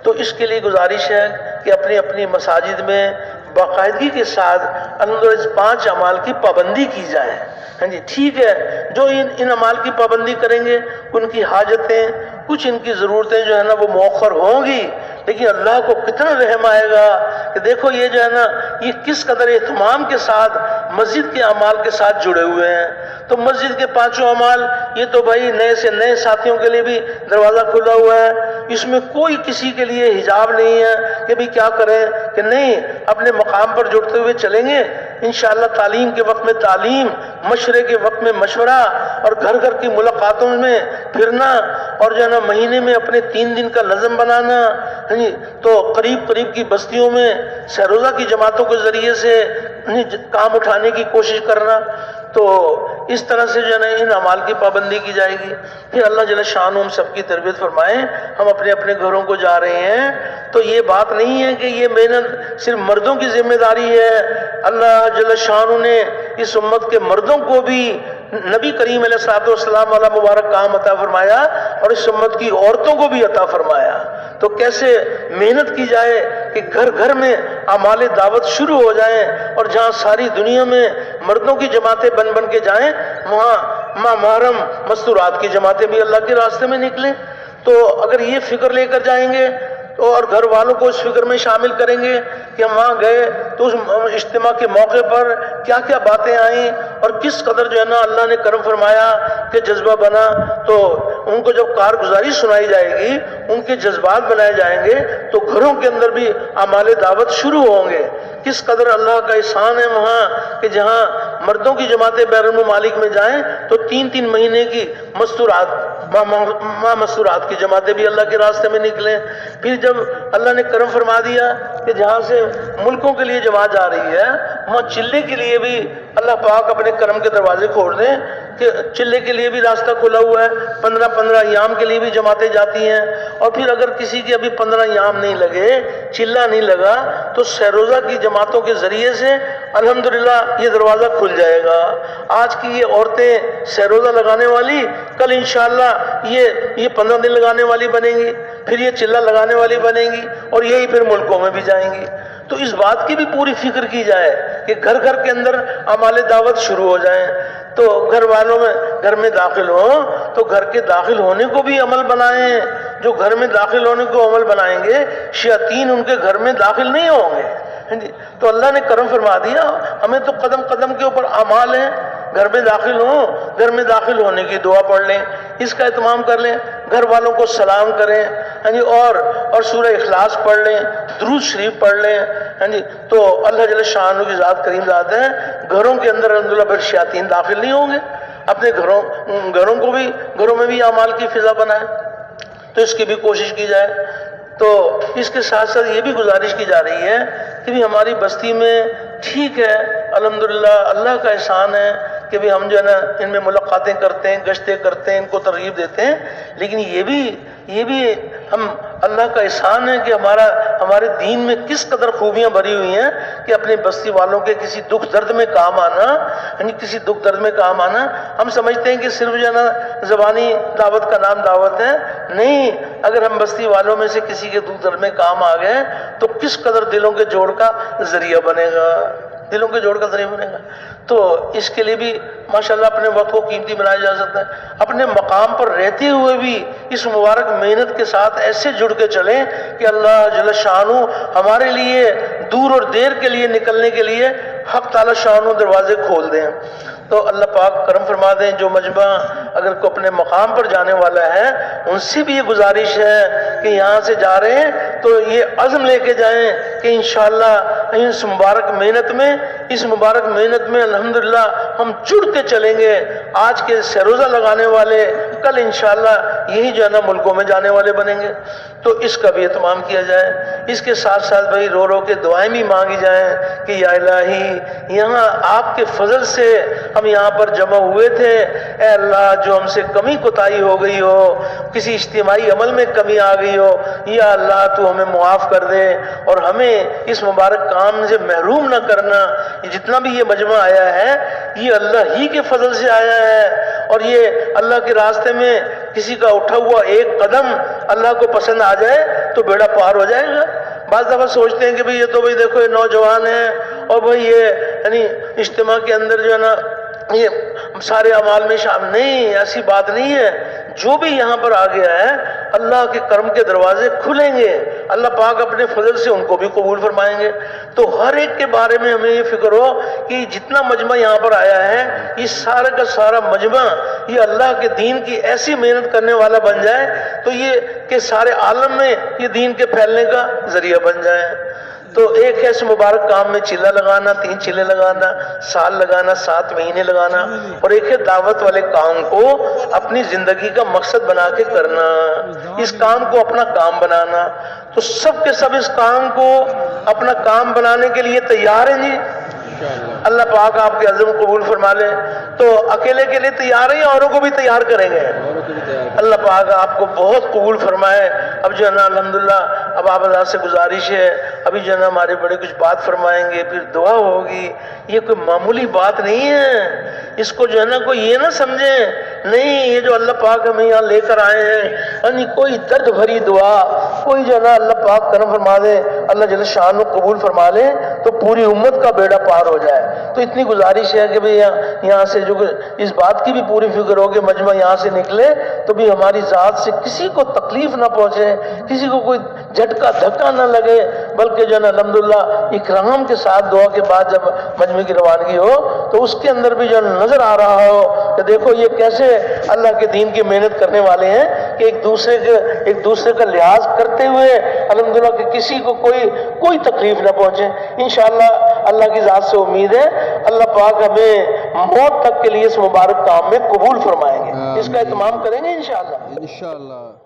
تو اس کے لیے گزارش ہے کہ اپنی اپنی مساجد میں باقاعدگی کے ساتھ الحمدللہ 5 اعمال کی پابندی کی جائے۔ جی ٹھیک ہے، جو ان اعمال کی پابندی کریں گے ان کی حاجتیں، کچھ ان کی ضرورتیں جو ہے نا وہ مؤخر ہوں گی، لیکن اللہ کو کتنا رحم آئے گا کہ دیکھو یہ جو ہے نا یہ کس قدر اہتمام کے ساتھ مسجد کے اعمال کے ساتھ جڑے ہوئے ہیں۔ تو مسجد کے 5 اعمال یہ تو بھائی نئے سے نئے ساتھیوں کے لیے بھی دروازہ کھلا ہوا ہے، اس میں کوئی کسی کے لیے حجاب نہیں ہے کہ بھی کیا کریں کہ نہیں، اپنے مقام پر جڑتے ہوئے چلیں گے انشاءاللہ۔ تعلیم کے وقت میں تعلیم، مشورے کے وقت میں مشورہ، اور گھر گھر کی ملاقاتوں میں پھرنا، اور جو ہے نا مہینے میں اپنے 3 دن کا نظم بنانا، تو قریب کی بستیوں میں سہروزہ کی جماعتوں کے ذریعے سے کام اٹھانے کی کوشش کرنا۔ تو اس طرح سے جو ہے نا ان اعمال کی پابندی کی جائے گی۔ پھر اللہ جل شانہ ہم سب کی تربیت فرمائے، ہم اپنے اپنے گھروں کو جا رہے ہیں تو یہ بات نہیں ہے کہ یہ محنت صرف مردوں کی ذمہ داری ہے۔ اللہ جل شانہ نے اس امت کے مردوں کو بھی نبی کریم علیہ الصلوۃ والسلام والا مبارک کام عطا فرمایا، اور اس امت کی عورتوں کو بھی عطا فرمایا۔ تو کیسے محنت کی جائے کہ گھر گھر میں اعمال دعوت شروع ہو جائیں، اور جہاں ساری دنیا میں مردوں کی جماعتیں بن کے جائیں، وہاں محرم مستورات کی جماعتیں بھی اللہ کے راستے میں نکلیں۔ تو اگر یہ فکر لے کر جائیں گے تو اور گھر والوں کو اس فکر میں شامل کریں گے کہ ہم وہاں گئے تو اس اجتماع کے موقع پر کیا کیا باتیں آئیں، اور کس قدر جو ہے نا اللہ نے کرم فرمایا کہ جذبہ بنا، تو ان کو جب کارگزاری سنائی جائے گی، ان کے جذبات بنائے جائیں گے، تو گھروں کے اندر بھی اعمال دعوت شروع ہوں گے۔ کس قدر اللہ کا احسان ہے وہاں کہ جہاں مردوں کی جماعتیں بیرون ممالک میں جائیں تو 3 مہینے کی مستورات کی جماعتیں بھی اللہ کے راستے میں نکلیں۔ پھر جب اللہ نے کرم فرما دیا کہ جہاں سے ملکوں کے لیے جماعت جا رہی ہے، وہاں چلے کے لیے بھی اللہ پاک اپنے کرم کے دروازے کھول دیں کہ چلے کے لیے بھی راستہ کھلا ہوا ہے، 15 ایام کے لیے بھی جماعتیں جاتی ہیں۔ اور پھر اگر کسی کے ابھی 15 ایام نہیں لگے، چلہ نہیں لگا، تو سہروزہ کی جماعتوں کے ذریعے سے الحمدللہ یہ دروازہ کھل جائے گا۔ آج کی یہ عورتیں سہروزہ لگانے والی کل انشاءاللہ یہ 15 دن لگانے والی بنیں گی، پھر یہ چلہ لگانے والی بنیں گی، اور یہی پھر ملکوں میں بھی جائیں گی۔ تو اس بات کی بھی پوری فکر کی جائے کہ گھر گھر کے اندر اعمال دعوت شروع ہو جائیں۔ تو گھر والوں میں گھر میں داخل ہوں تو گھر کے داخل ہونے کو بھی عمل بنائیں۔ جو گھر میں داخل ہونے کو عمل بنائیں گے، شیاطین ان کے گھر میں داخل نہیں ہوں گے۔ تو اللہ نے کرم فرما دیا، ہمیں تو قدم قدم کے اوپر اعمال ہیں۔ گھر میں داخل ہوں، گھر میں داخل ہونے کی دعا پڑھ لیں، اس کا اہتمام کر لیں، گھر والوں کو سلام کریں، اور سورہ اخلاص پڑھ لیں، درود شریف پڑھ لیں۔ تو اللہ جل شانہ کی ذات کریم ذات ہے، گھروں کے اندر الحمدللہ پھر شیاطین داخل نہیں ہوں گے۔ اپنے گھروں میں بھی اعمال کی فضا بنائیں، تو اس کی بھی کوشش کی جائے۔ تو اس کے ساتھ ساتھ یہ بھی گزارش کی جا رہی ہے کہ بھی ہماری بستی میں ٹھیک ہے الحمدللہ اللہ کا احسان ہے کہ بھی ہم جو ہے نا ان میں ملاقاتیں کرتے ہیں، گشتیں کرتے ہیں، ان کو ترغیب دیتے ہیں، لیکن یہ بھی ہم اللہ کا احسان ہے کہ ہمارے دین میں کس قدر خوبیاں بھری ہوئی ہیں کہ اپنے بستی والوں کے کسی دکھ درد میں کام آنا، ہم سمجھتے ہیں کہ صرف جو ہے نا زبانی دعوت کا نام دعوت ہے، نہیں، اگر ہم بستی والوں میں سے کسی کے دکھ درد میں کام آ گئے تو کس قدر دلوں کے جوڑ کا ذریعہ بنے گا۔ تو اس کے لیے بھی ماشاءاللہ اپنے وقت کو قیمتی بنایا جا سکتا ہے۔ اپنے مقام پر رہتے ہوئے بھی اس مبارک محنت کے ساتھ ایسے جڑ کے چلیں کہ اللہ جل شانہ ہمارے لیے دور اور دیر کے لیے نکلنے کے لیے حق تعالی شان دروازے کھول دیں۔ تو اللہ پاک کرم فرما دیں، جو مجمع اگر کو اپنے مقام پر جانے والا ہے ان سے بھی یہ گزارش ہے کہ یہاں سے جا رہے ہیں تو یہ عزم لے کے جائیں کہ انشاءاللہ اس مبارک محنت میں الحمدللہ ہم جڑ کے چلیں گے۔ آج کے سروزہ لگانے والے کل انشاءاللہ یہی جو ہے نا ملکوں میں جانے والے بنیں گے، تو اس کا بھی اہتمام کیا جائے۔ اس کے ساتھ ساتھ بھائی رو رو کے دعائیں بھی مانگی جائیں کہ یا الہی یہاں آپ کے فضل سے ہم یہاں پر جمع ہوئے تھے، اے اللہ جو ہم سے کمی کوتاہی ہو گئی ہو، کسی اجتماعی عمل میں کمی آ گئی ہو، یا اللہ تو ہمیں معاف کر دے اور ہمیں اس مبارک کام سے محروم نہ کرنا۔ یہ جتنا بھی یہ مجمع آیا ہے یہ اللہ ہی کے فضل سے آیا ہے، اور یہ اللہ کے راستے میں کسی کا اٹھا ہوا ایک قدم اللہ کو پسند آ جائے تو بیڑا پار ہو جائے گا۔ بعض دفعہ سوچتے ہیں کہ بھئی یہ تو بھئی دیکھو یہ نوجوان ہیں اور بھئی یہ یعنی اجتماع کے اندر جو ہے نا یہ سارے اعمال میں شامل نہیں، ایسی بات نہیں ہے۔ جو بھی یہاں پر آ گیا ہے اللہ کے کرم کے دروازے کھلیں گے، اللہ پاک اپنے فضل سے ان کو بھی قبول فرمائیں گے۔ تو ہر ایک کے بارے میں ہمیں یہ فکر ہو کہ جتنا مجمع یہاں پر آیا ہے یہ سارا کا سارا مجمع یہ اللہ کے دین کی ایسی محنت کرنے والا بن جائے تو یہ کہ سارے عالم میں یہ دین کے پھیلنے کا ذریعہ بن جائے۔ تو ایک ہے اس مبارک کام میں چلہ لگانا، 3 چلے لگانا، سال لگانا، 7 مہینے لگانا، اور ایک ہے دعوت والے کام کو اپنی زندگی کا مقصد بنا کے کرنا، اس کام کو اپنا کام بنانا۔ تو سب کے سب اس کام کو اپنا کام بنانے کے لیے تیار ہیں جی؟ اللہ پاک آپ کے عزم قبول فرما لے۔ تو اکیلے کے لیے تیار ہیں یا اوروں کو بھی تیار کریں گے؟ اللہ پاک آپ کو بہت قبول فرمائے۔ اب جو ہے نا الحمدللہ اب آپ حضرات سے گزارش ہے، ابھی جو ہے نا ہمارے بڑے کچھ بات فرمائیں گے، پھر دعا ہوگی۔ یہ کوئی معمولی بات نہیں ہے، اس کو جو ہے نا کوئی یہ نہ سمجھیں، نہیں یہ جو اللہ پاک ہمیں یہاں لے کر آئے ہیں یعنی کوئی درد بھری دعا، کوئی جو ہے نا اللہ پاک کرم فرما دے، اللہ جل شان قبول فرما لے تو پوری امت کا بیڑا پار ہو جائے۔ تو اتنی گزارش ہے کہ بھئی یہاں سے جو اس بات کی بھی پوری فکر ہو کہ مجمع یہاں سے نکلے تو بھی ہماری ذات سے کسی کو تکلیف نہ پہنچے، کسی کو کوئی جھٹکا دھکا نہ لگے، بلکہ جو ہے نا الحمدللہ اکرام کے ساتھ دعا کے بعد جب مجمع کی روانگی ہو تو اس کے اندر بھی جو نظر آ رہا ہو کہ دیکھو یہ کیسے اللہ کے دین کی محنت کرنے والے ہیں کہ ایک دوسرے کا لحاظ کرتے ہوئے الحمدللہ کہ کسی کو کوئی تکلیف نہ پہنچے۔ انشاءاللہ اللہ کی ذات سے امید ہے اللہ پاک ہمیں موت تک کے لیے اس مبارک کام میں قبول فرمائیں گے، اس کا اہتمام کریں گے انشاءاللہ۔